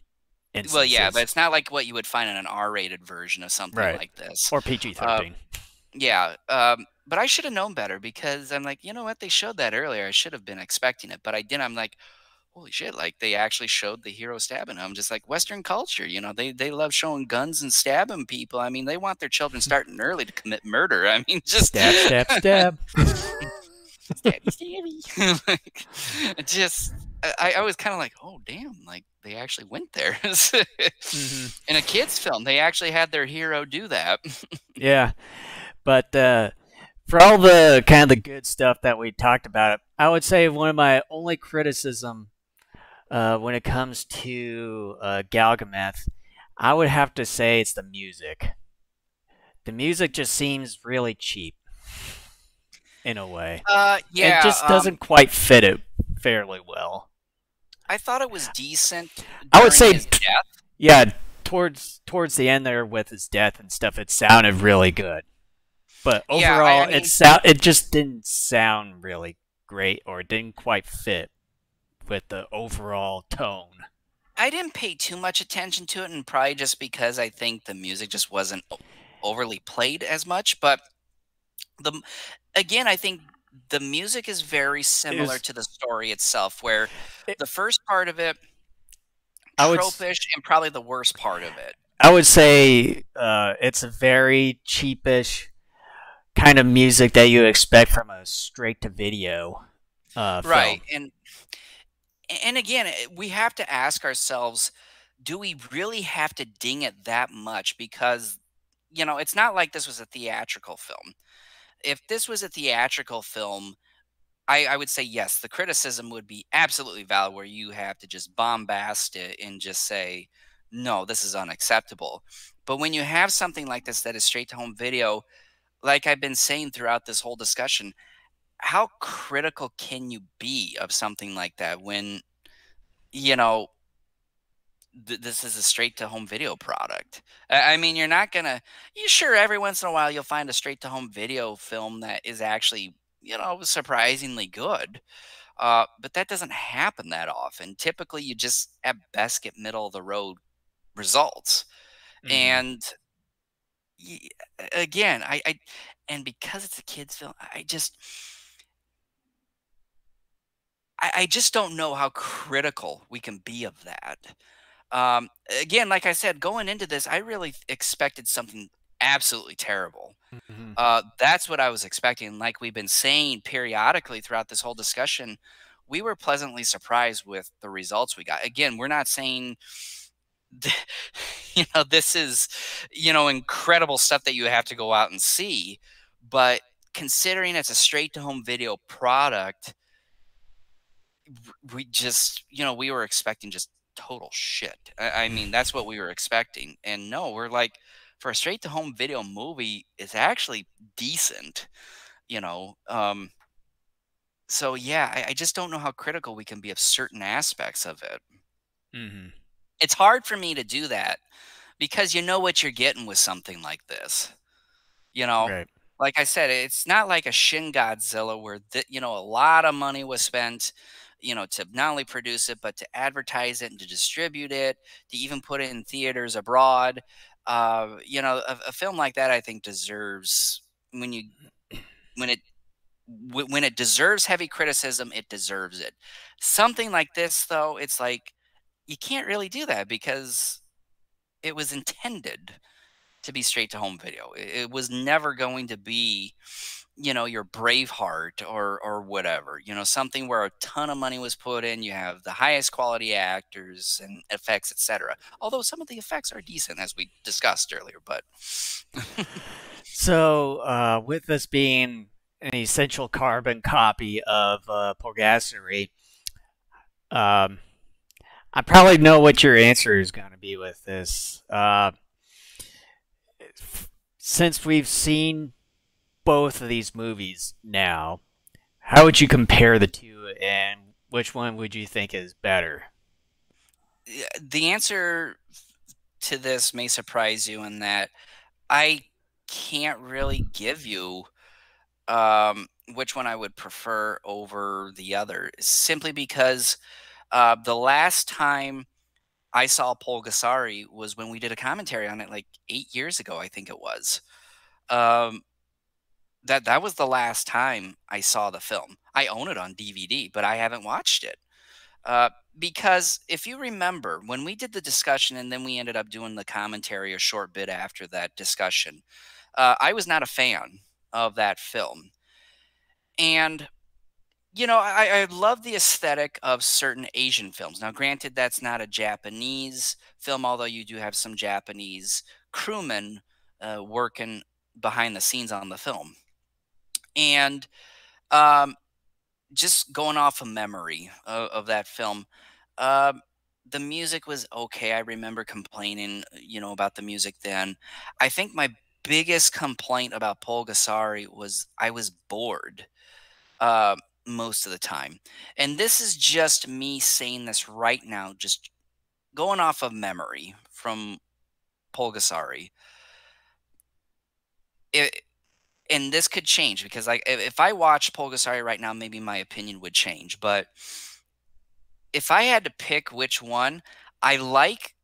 well, yeah, but instances. it's not like what you would find in an R-rated version of something Right. like this. Or PG Uh, 13. yeah, but I should have known better because I'm like, you know what? They showed that earlier. I should have been expecting it, but I didn't. I'm like, holy shit! Like they actually showed the hero stabbing him, just like Western culture. They love showing guns and stabbing people. I mean, they want their children starting early to commit murder. I mean, just Stab, stab, stab. stabby, stabby. Like, just I was kind of like, oh damn, like they actually went there. Hmm. In a kids film, they actually had their hero do that. Yeah. But for all the kind of the good stuff that we talked about, I would say one of my only criticism when it comes to Galgameth, I would have to say it's the music. The music just seems really cheap in a way. It Yeah, just doesn't quite fit it fairly well. I thought it was decent I would during say, his death. yeah, towards the end there with his death and stuff, it sounded really good. But Yeah, overall, I mean, it just didn't sound really great, or it didn't quite fit with the overall tone. I didn't pay too much attention to it, and probably just because I think the music just wasn't overly played as much. But the again, I think the music is very It similar was, to the story itself, where it, the first part of it I would, tropish and probably the worst part of it. I would say it's a very cheapish kind of music that you expect from a straight to video Right. film. And again, we have to ask ourselves, do we really have to ding it that much? Because, it's not like this was a theatrical film. If this was a theatrical film, I would say yes, the criticism would be absolutely valid where you have to just bombast it and just say, no, this is unacceptable. But when you have something like this that is straight to home video, like I've been saying throughout this whole discussion, how critical can you be of something like that when, you know, this is a straight to home video product? I mean, you're not gonna, you sure every once in a while you'll find a straight to home video film that is actually, surprisingly good. But that doesn't happen that often. Typically, you just at best get middle of the road results. Hmm. And y- again, and because it's a kids film, I just don't know how critical we can be of that. Um, Again, like I said, going into this, I really expected something absolutely terrible. Hmm. That's what I was expecting. Like we've been saying periodically throughout this whole discussion, we were pleasantly surprised with the results we got. Again, we're not saying, this is, incredible stuff that you have to go out and see. But considering it's a straight to home video product, we just, we were expecting just total shit. I mean, that's what we were expecting. And no, we're like, for a straight to home video movie, it's actually decent. you know. So yeah, I just don't know how critical we can be of certain aspects of it. Hmm. It's hard for me to do that because you know what you're getting with something like this. You know, Right. like I said, it's not like a Shin Godzilla where a lot of money was spent, to not only produce it but to advertise it and to distribute it, to even put it in theaters abroad. A film like that I think deserves when you when it when it deserves heavy criticism, it deserves it. Something like this, though, it's like you can't really do that because it was intended to be straight to home video. It was never going to be, your Braveheart or whatever. Something where a ton of money was put in. You have the highest quality actors and effects, etc. Although some of the effects are decent, as we discussed earlier. But So, with this being an essential carbon copy of Purgatory, um, I probably know what your answer is going to be with this. Since we've seen both of these movies now, how would you compare the two, and which one would you think is better? the answer to this may surprise you in that I can't really give you which one I would prefer over the other, simply because the last time I saw Polgasari was when we did a commentary on it like 8 years ago, I think it was. Um, that was the last time I saw the film. I own it on DVD, but I haven't watched it. Uh, because if you remember, when we did the discussion and then we ended up doing the commentary a short bit after that discussion, I was not a fan of that film. And I love the aesthetic of certain Asian films. Now, granted, that's not a Japanese film, although you do have some Japanese crewmen working behind the scenes on the film. And um, just going off of memory of that film, um, the music was okay. I remember complaining, about the music then. I think my biggest complaint about Polgasari was I was bored uh, most of the time. And this is just me saying this right now, just going off of memory from Polgasari. It, and this could change because like if I watched Polgasari right now, maybe my opinion would change. But if I had to pick which one, I like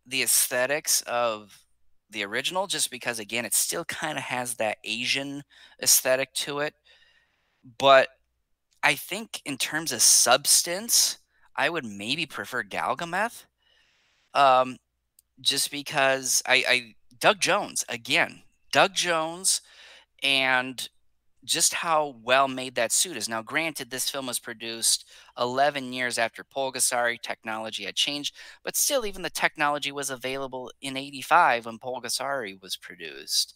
the aesthetics of the original just because again it still kind of has that Asian aesthetic to it. But I think in terms of substance, I would maybe prefer Galgameth. Um, just because I Doug Jones again, Doug Jones, and just how well made that suit is. Now, granted, this film was produced 11 years after Polgasari. Technology had changed, but still, even the technology was available in '85 when Polgasari was produced.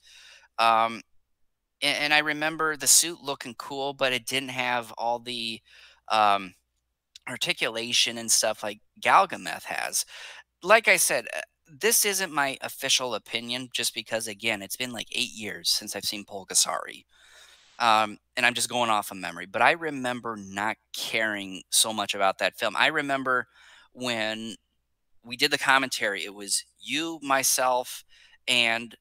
Um, and I remember the suit looking cool, but it didn't have all the um, articulation and stuff like Galgameth has. Like I said, this isn't my official opinion just because, again, it's been like 8 years since I've seen Polgasari. And I'm just going off of memory, but I remember not caring so much about that film. I remember when we did the commentary, it was you, myself, and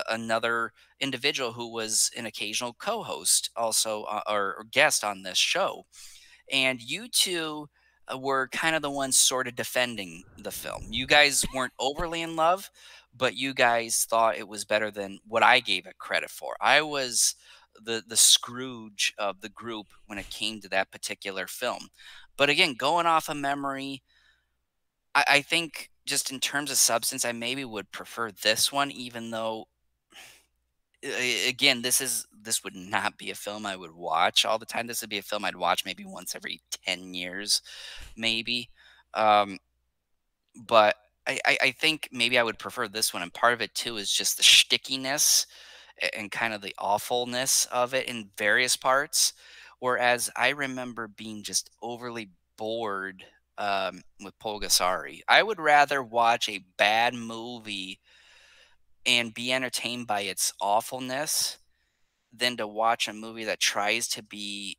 another individual who was an occasional co-host, also or guest on this show. And you two were kind of the ones sort of defending the film. You guys weren't overly in love, but you guys thought it was better than what I gave it credit for. I was the Scrooge of the group when it came to that particular film. But again, going off of memory, I think just in terms of substance, I maybe would prefer this one, even though again, this would not be a film I would watch all the time. This would be a film I'd watch maybe once every 10 years, maybe. Um, but I think maybe I would prefer this one. And part of it too is just the stickiness and kind of the awfulness of it in various parts. Whereas I remember being just overly bored with Polgasari. I would rather watch a bad movie and be entertained by its awfulness than to watch a movie that tries to be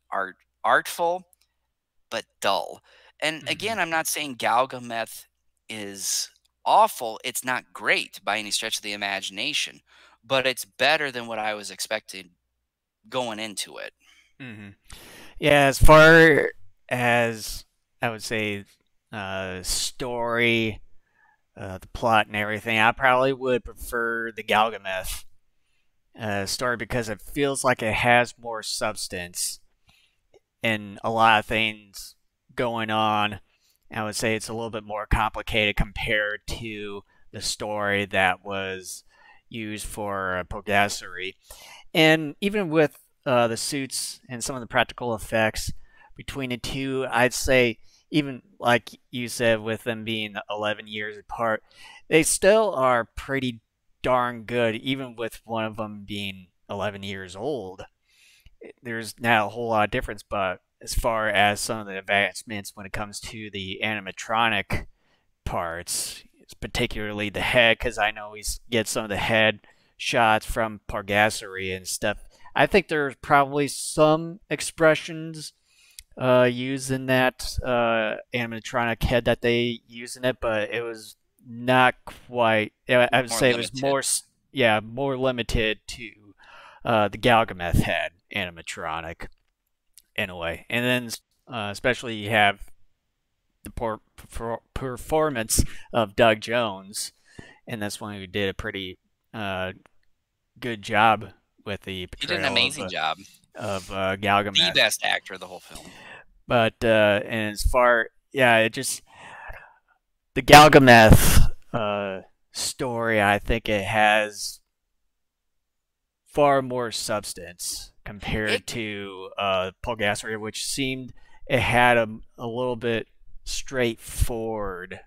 artful but dull. And Hmm. again, I'm not saying Galgameth is awful. It's not great by any stretch of the imagination, but it's better than what I was expecting going into it. Hmm. Yeah, as far as I would say, story, the plot, and everything, I probably would prefer the Galgameth story because it feels like it has more substance and a lot of things going on. I would say it's a little bit more complicated compared to the story that was used for Pulgasari. And even with the suits and some of the practical effects between the two, I'd say, even like you said, with them being 11 years apart, they still are pretty darn good, even with one of them being 11 years old. There's not a whole lot of difference, but as far as some of the advancements when it comes to the animatronic parts, particularly the head, because I know we get some of the head shots from Pargassery and stuff. I think there's probably some expressions used in that animatronic head that they use in it, but it was not quite. I would More say it was limited. more, yeah, more limited to the Galgameth head animatronic in a way. And then, especially, you have the performance of Doug Jones, and that's one who did a pretty uh, good job with the He did an portrayal amazing job. of The Galgameth. best actor of the whole film. But and as far, yeah, it just the Galgameth story. I think it has far more substance It compared to Pulgassery, which seemed it had a little bit straightforward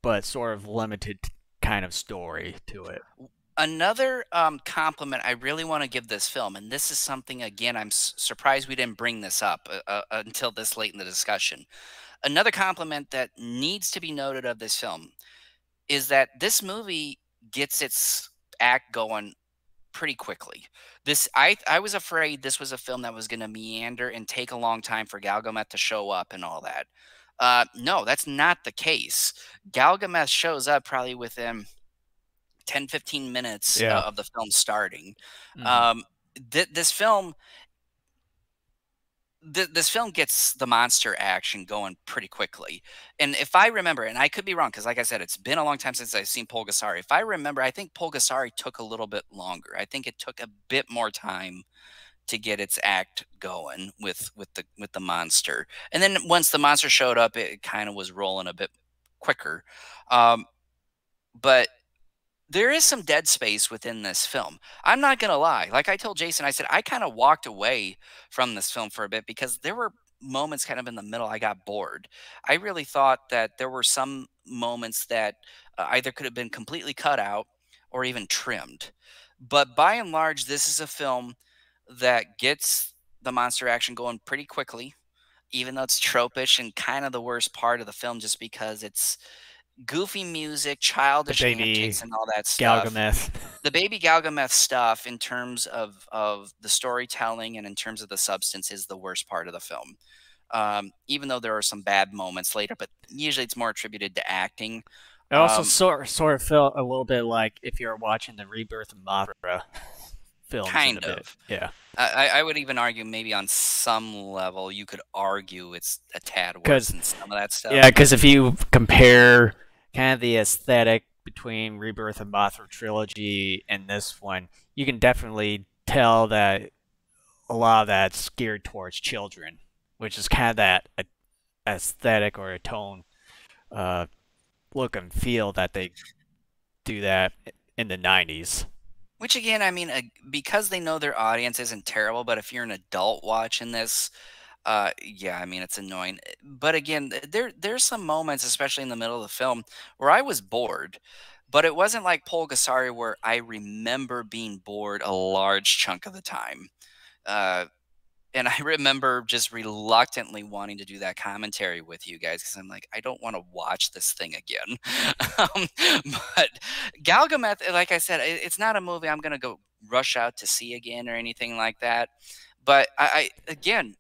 but sort of limited kind of story to it. Another compliment I really want to give this film, and this is something again I'm surprised we didn't bring this up until this late in the discussion. Another compliment that needs to be noted of this film is that this movie gets its act going pretty quickly. I was afraid this was a film that was going to meander and take a long time for Galgameth to show up and all that. No, that's not the case. Galgameth shows up probably within 10-15 minutes Yeah. of the film starting. Hmm. Um, this film this film gets the monster action going pretty quickly. And if I remember, and I could be wrong, because like I said, it's been a long time since I've seen Pulgasari. If I remember, I think Pulgasari took a little bit longer. I think it took a bit more time to get its act going with the monster. And then once the monster showed up, it kind of was rolling a bit quicker. Um, but there is some dead space within this film. I'm not gonna lie. Like I told Jason, I said I kind of walked away from this film for a bit because there were moments kind of in the middle I got bored. I really thought that there were some moments that either could have been completely cut out or even trimmed. But by and large, this is a film that gets the monster action going pretty quickly, even though it's tropish and kind of the worst part of the film just because it's goofy music, The childish baby antics, and all that stuff. Galgameth. The Baby Galgameth stuff, in terms of the storytelling and in terms of the substance, is the worst part of the film. Even though there are some bad moments later, but usually it's more attributed to acting. It also Um, sort of felt a little bit like if you were watching the Rebirth of Mothra films in a kind bit. of. Yeah. I would even argue maybe on some level you could argue it's a tad worse Because than some of that yeah, stuff. because if you compare kind of the aesthetic between Rebirth of Mothra trilogy and this one, you can definitely tell that a lot of that's geared towards children, which is kind of that aesthetic or a tone, uh, look and feel that they do that in the '90s. Which again, I mean, because they know their audience isn't terrible, but if you're an adult watching this, yeah, I mean, it's annoying. But again, there's some moments, especially in the middle of the film, where I was bored. But it wasn't like Pulgasari, where I remember being bored a large chunk of the time. Uh, and I remember just reluctantly wanting to do that commentary with you guys because I'm like, I don't want to watch this thing again. um, but Galgameth, like I said, it's not a movie I'm going to go rush out to see again or anything like that. But I again,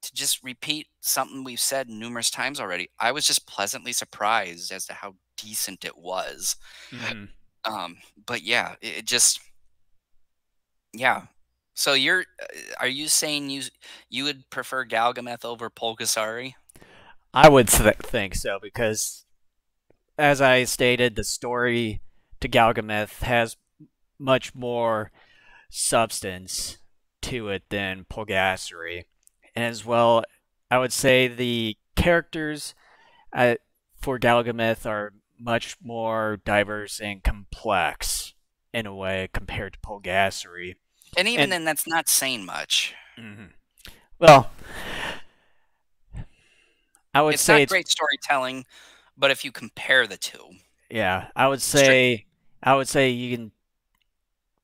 to just repeat something we've said numerous times already, I was just pleasantly surprised as to how decent it was. Hmm. But yeah, it just yeah. So are you saying you would prefer Galgameth over Pulgasari? I would think so because, as I stated, the story to Galgameth has much more substance to it than Pulgasari. And as well, I would say the characters uh, for Galgameth are much more diverse and complex in a way compared to Pulgasari. And even And then, that's not saying much. mhm. Well, I would It's say not it's great storytelling, but if you compare the two, yeah. strictly, I would say you can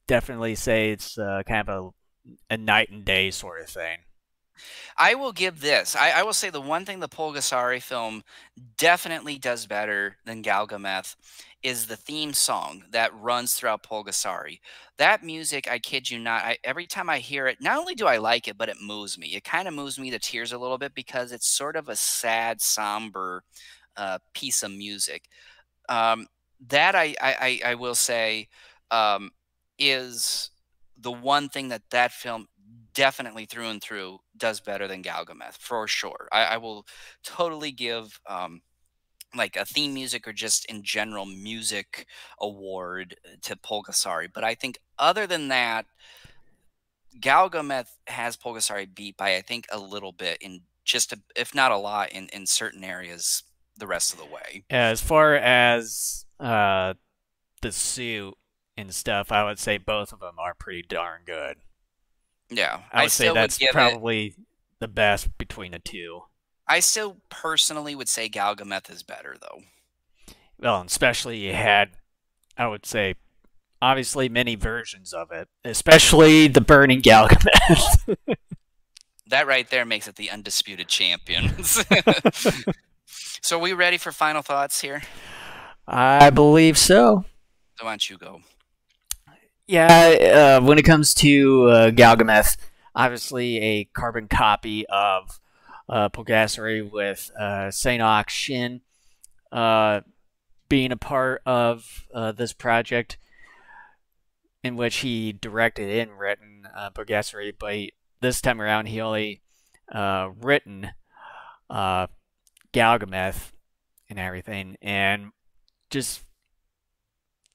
definitely say it's kind of a night and day sort of thing. I will give this. I will say the one thing the Pulgasari film definitely does better than Galgameth is the theme song that runs throughout Pulgasari. That music, I kid you not, every time I hear it, not only do I like it, but it moves me. It kind of moves me to tears a little bit because it's sort of a sad, somber piece of music. Um, that I will say um, is the one thing that that film definitely through and through does better than Galgameth for sure. I will totally give like a theme music or just in general music award to Pulgasari. But I think other than that, Galgameth has Pulgasari beat by I think a little bit in just a, if not a lot in certain areas the rest of the way. As far as the suit and stuff, I would say both of them are pretty darn good. Yeah, I I would say still would that's give it. probably the best between the two. I still personally would say Galgameth is better though. Well, especially you had, I would say, obviously many versions of it, especially the Burning Galgameth. That right there makes it the undisputed champions. So are we ready for final thoughts here? I believe so. So why don't you go? Yeah, when it comes to Galgameth, obviously a carbon copy of Pulgasari with Sainok Shin being a part of this project in which he directed and written Pulgasari, but this time around he only written uh, Galgameth and everything, and just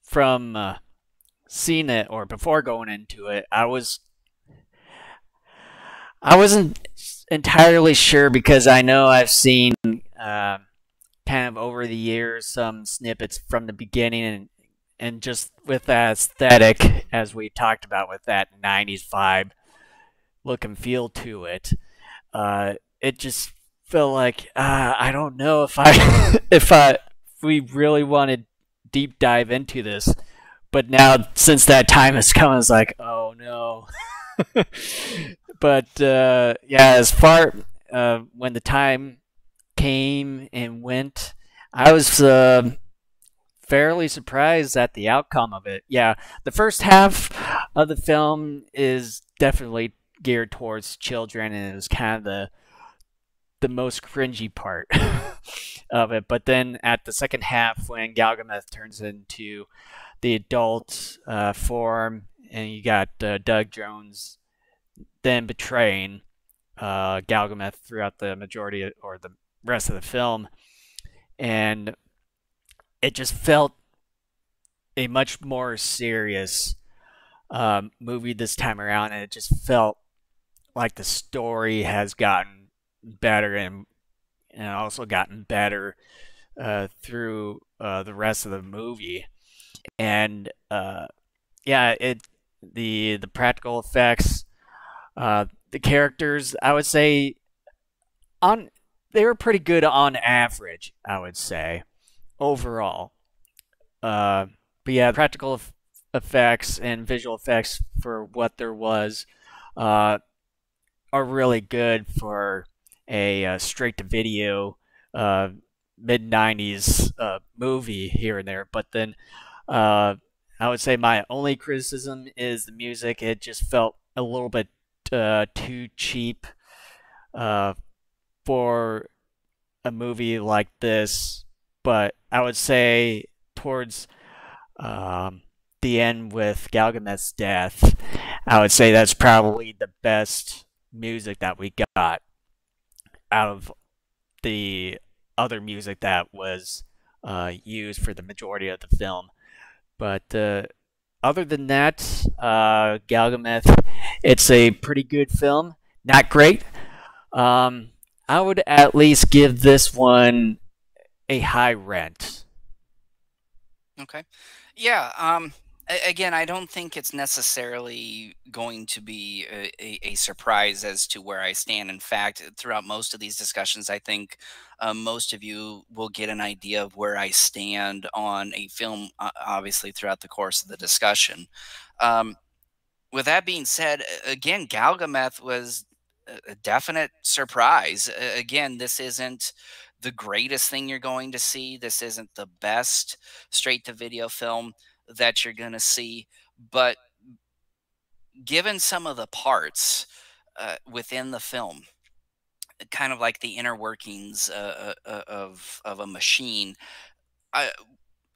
from seeing it or before going into it, I wasn't entirely sure because I know I've seen kind of over the years some snippets from the beginning and just with that aesthetic as we talked about with that 90s vibe look and feel to it, it just felt like I don't know if I if we really want to deep dive into this, but now since that time has come, it's like oh no. But yeah, as far when the time came and went, I was fairly surprised at the outcome of it. Yeah, the first half of the film is definitely geared towards children, and it was kind of the most cringy part of it. But then at the second half, when Galgameth turns into the adult form, and you got Doug Jones then betraying Galgameth throughout the majority or the rest of the film, and it just felt a much more serious movie this time around, and it just felt like the story has gotten better and also gotten better through the rest of the movie. And yeah, the practical effects, the characters, I would say on they were pretty good on average. I would say overall. But yeah, practical effects and visual effects for what there was uh, are really good for a straight to video mid 90s movie here and there. But then uh, I would say my only criticism is the music. It just felt a little bit too cheap uh, for a movie like this. But I would say towards um, the end with Galgameth's death, I would say that's probably the best music that we got out of the other music that was used for the majority of the film. But other than that, Galgameth, it's a pretty good film. Not great. Um, I would at least give this one a high rent. Okay. Yeah. Again, I don't think it's necessarily going to be a surprise as to where I stand. In fact, throughout most of these discussions, I think most of you will get an idea of where I stand on a film, obviously, throughout the course of the discussion. Um, with that being said, again, Galgameth was a definite surprise. Again, this isn't the greatest thing you're going to see. This isn't the best straight to video film that you're going to see. But given some of the parts within the film, kind of like the inner workings of a machine, I,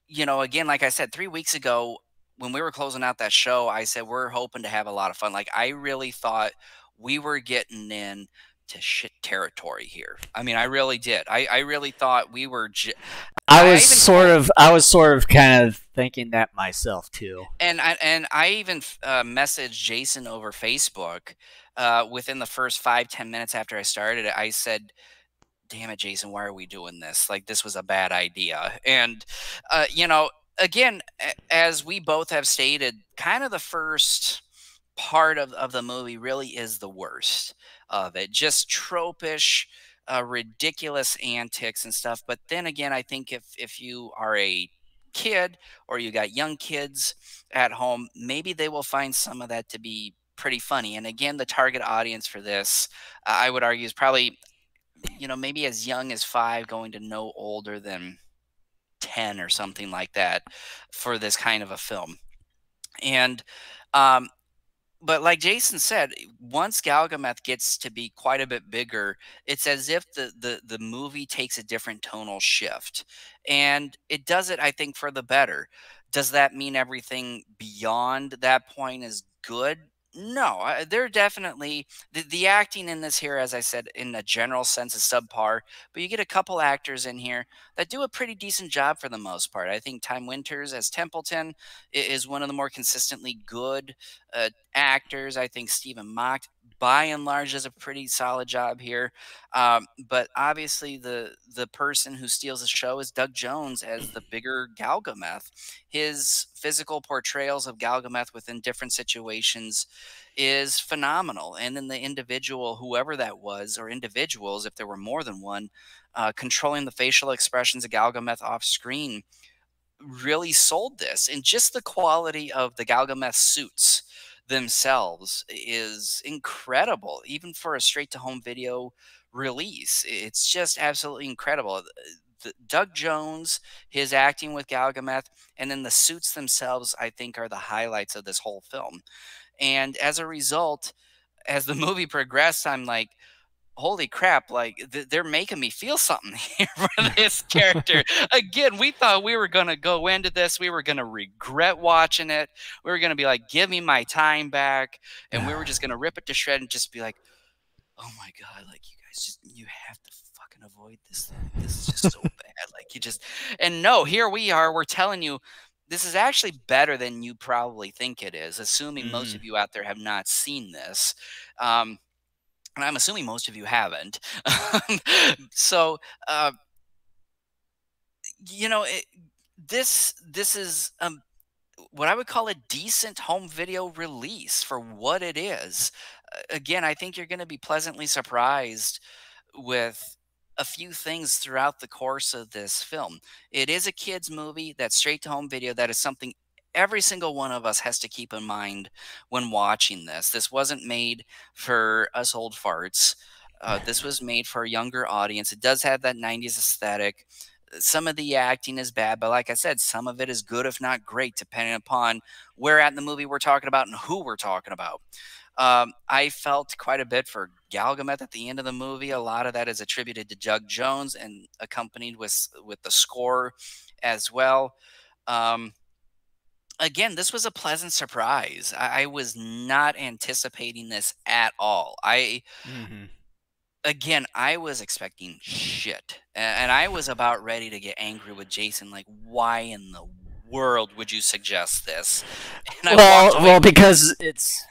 again, like I said, 3 weeks ago, when we were closing out that show, I said we're hoping to have a lot of fun. Like I really thought we were getting in to shit territory here. I mean, I really did. I really thought we were. I even told, I was sort of kind of thinking that myself too. and I even messaged Jason over Facebook within the first 5-10 minutes after I started it. I said, damn it, Jason, why are we doing this? Like, this was a bad idea. And, again, as we both have stated, kind of the first part of the movie really is the worst of it. Just tropish, ridiculous antics and stuff. But then again, I think if you are a kid or you got young kids at home, maybe they will find some of that to be pretty funny. And again, the target audience for this, I would argue, is probably maybe as young as 5 going to no older than 10 or something like that for this kind of a film. And um, but like Jason said, once Galgameth gets to be quite a bit bigger, it's as if the movie takes a different tonal shift, and it does it, I think, for the better. Does that mean everything beyond that point is good? No, they're definitely the acting in this here, as I said, in a general sense, is subpar. But you get a couple actors in here that do a pretty decent job for the most part. I think Time Winters as Templeton is one of the more consistently good actors. I think Stephen Mock, by and large, does a pretty solid job here. But obviously, the person who steals the show is Doug Jones as the bigger Galgameth. His physical portrayals of Galgameth within different situations is phenomenal. And then the individual, whoever that was, or individuals, if there were more than one, controlling the facial expressions of Galgameth off screen really sold this. And just the quality of the Galgameth suits themselves is incredible, even for a straight to home video release. It's just absolutely incredible. Doug Jones, his acting with Galgameth, and then the suits themselves, I think, are the highlights of this whole film. And as a result, as the movie progressed, I'm like, holy crap, like they're making me feel something here for this character. Again, we thought we were going to go into this, we were going to regret watching it, we were going to be like, give me my time back, and we were just going to rip it to shred and just be like, oh my god, like, you guys just, you have to fucking avoid this, like, this is just so bad, like, you just, and no, here we are, we're telling you this is actually better than you probably think it is, assuming most of you out there have not seen this. And I'm assuming most of you haven't. So, you know, it, this is what I would call a decent home video release for what it is. Again, I think you're going to be pleasantly surprised with a few things throughout the course of this film. It is a kids movie that's straight to home video. That is something every single one of us has to keep in mind when watching this. This wasn't made for us old farts. This was made for a younger audience. It does have that 90s aesthetic. Some of the acting is bad, but like I said, some of it is good, if not great, depending upon where at in the movie we're talking about and who we're talking about. I felt quite a bit for Galgameth at the end of the movie. A lot of that is attributed to Doug Jones and accompanied with the score as well. Um, Again, this was a pleasant surprise. I was not anticipating this at all. Hmm. I was expecting shit, and I was about ready to get angry with Jason. Like, why in the world would you suggest this? And I walked away. Well, because it's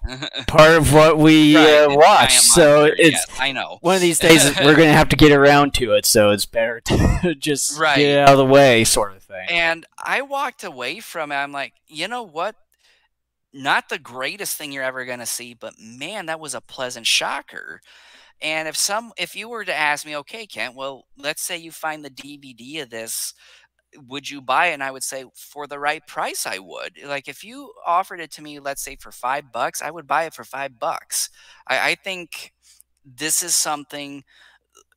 part of what we Right, it's a watch. giant So monster. it's Yes, I know. one of these days we're going to have to get around to it. So it's better to just get Right. it out of the way, sort of thing. And I walked away from it. I'm like, you know what? Not the greatest thing you're ever gonna see, but man, that was a pleasant shocker. And if you were to ask me, okay, Kent, well, let's say you find the DVD of this, would you buy it? And I would say, for the right price, I would. Like, if you offered it to me, let's say for $5, I would buy it for $5. I think this is something,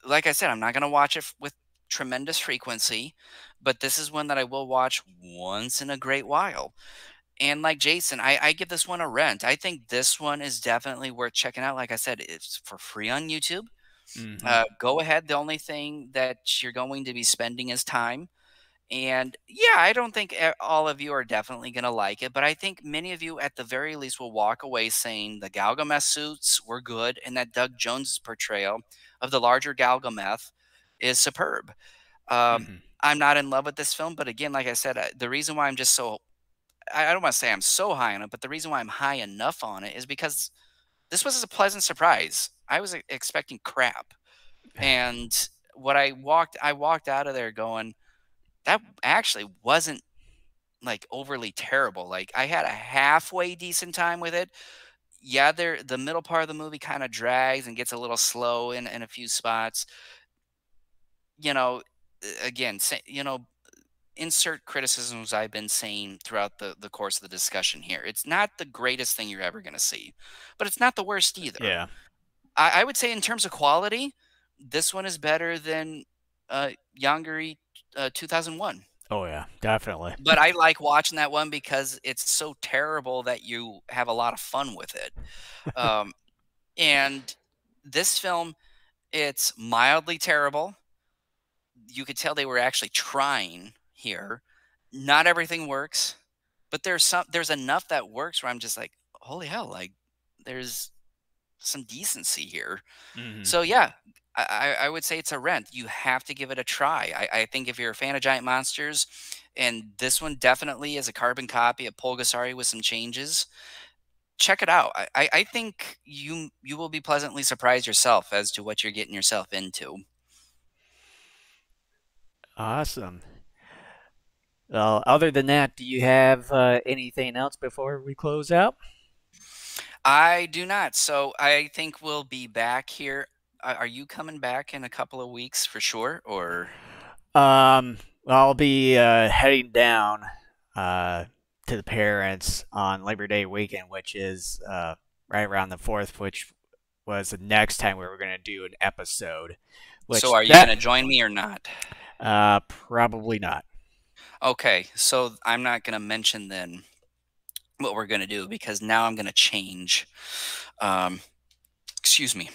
like I said, I'm not going to watch it with tremendous frequency, but this is one that I will watch once in a great while. And like Jason, I give this one a rent. I think this one is definitely worth checking out. Like I said, it's for free on YouTube. Hmm. Go ahead. The only thing that you're going to be spending is time. And yeah, I don't think all of you are definitely going to like it, but I think many of you, at the very least, will walk away saying the Galgameth suits were good and that Doug Jones's portrayal of the larger Galgameth is superb. Um, Hmm. I'm not in love with this film, but again, like I said, the reason why I'm just so I don't want to say I'm so high on it, but the reason why I'm high enough on it is because this was a pleasant surprise. I was expecting crap, and I walked out of there going, that actually wasn't like overly terrible. Like, I had a halfway decent time with it. Yeah, the middle part of the movie kind of drags and gets a little slow in a few spots. You know, again, insert criticisms I've been saying throughout the course of the discussion here. It's not the greatest thing you're ever going to see, but it's not the worst either. Yeah. I would say, in terms of quality, this one is better than Yangiri 2001. Oh yeah, definitely. But I like watching that one because it's so terrible that you have a lot of fun with it. Um, and this film, it's mildly terrible. You could tell they were actually trying here. Not everything works, but there's enough that works where I'm just like, holy hell, like, there's some decency here. Hmm. So yeah, I would say it's a rent. You have to give it a try. I think if you're a fan of giant monsters, and this one definitely is a carbon copy of Pulgasari with some changes, check it out. I think you will be pleasantly surprised yourself as to what you're getting yourself into. Awesome. Well, other than that, do you have anything else before we close out? I do not. So I think we'll be back here. Are you coming back in a couple of weeks for sure? Or I'll be heading down uh, to the parents on Labor Day weekend, which is right around the 4th, which was the next time we were going to do an episode. Which so are you going to join me or not? Probably not. Okay, so I'm not going to mention then what we're going to do, because now I'm going to change, um, excuse me,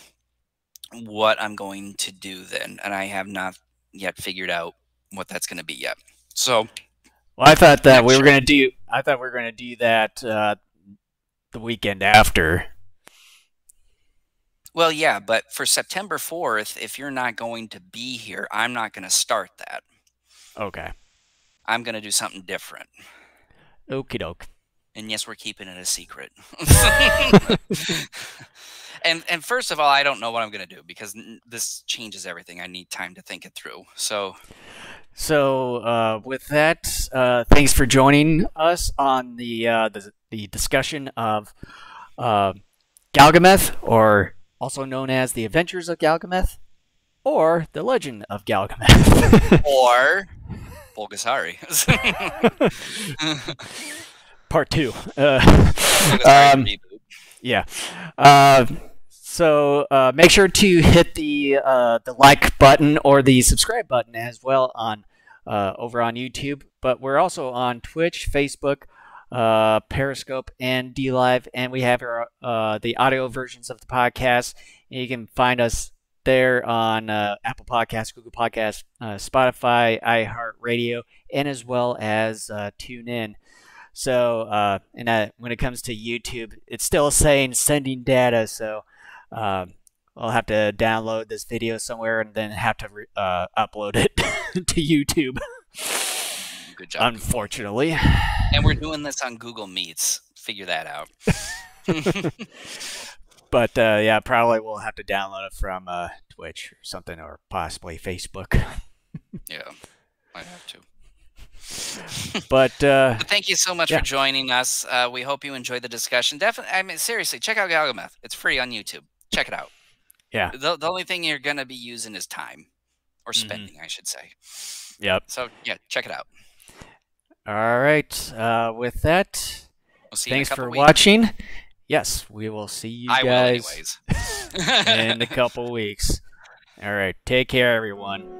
what I'm going to do then. And I have not yet figured out what that's going to be yet. So Well, I thought that next we were show. going to do. I thought we were going to do that the weekend after. Well, yeah, but for September 4th, if you're not going to be here, I'm not going to start that. Okay. I'm going to do something different. Okie doke. And yes, we're keeping it a secret. And first of all, I don't know what I'm going to do, because this changes everything. I need time to think it through. So With that, thanks for joining us on the discussion of Galgameth, or also known as the Adventures of Galgameth, or the Legend of Galgameth, or Bulgasari. Part 2. Bulgasari reboot. Yeah. Make sure to hit the like button or the subscribe button as well on over on YouTube. But we're also on Twitch, Facebook, Periscope, and DLive, and we have the audio versions of the podcast. And you can find us there on Apple Podcasts, Google Podcasts, Spotify, iHeartRadio, and as well as TuneIn. So, when it comes to YouTube, it's still saying sending data. So, I'll have to download this video somewhere and then have to upload it to YouTube. Good job. Unfortunately. And we're doing this on Google Meets. Figure that out. But yeah, probably we'll have to download it from Twitch or something, or possibly Facebook. Yeah, I have to. But thank you so much for joining us. We hope you enjoyed the discussion. Definitely, I mean, seriously, check out Galgameth. It's free on YouTube. Check it out. Yeah. The only thing you're gonna be using is time, or spending, I should say. Yep. So yeah, check it out. All right. With that, We'll see you thanks in a couple for weeks. watching. Yes, we will see you I guys will anyways. in a couple weeks. All right. Take care, everyone.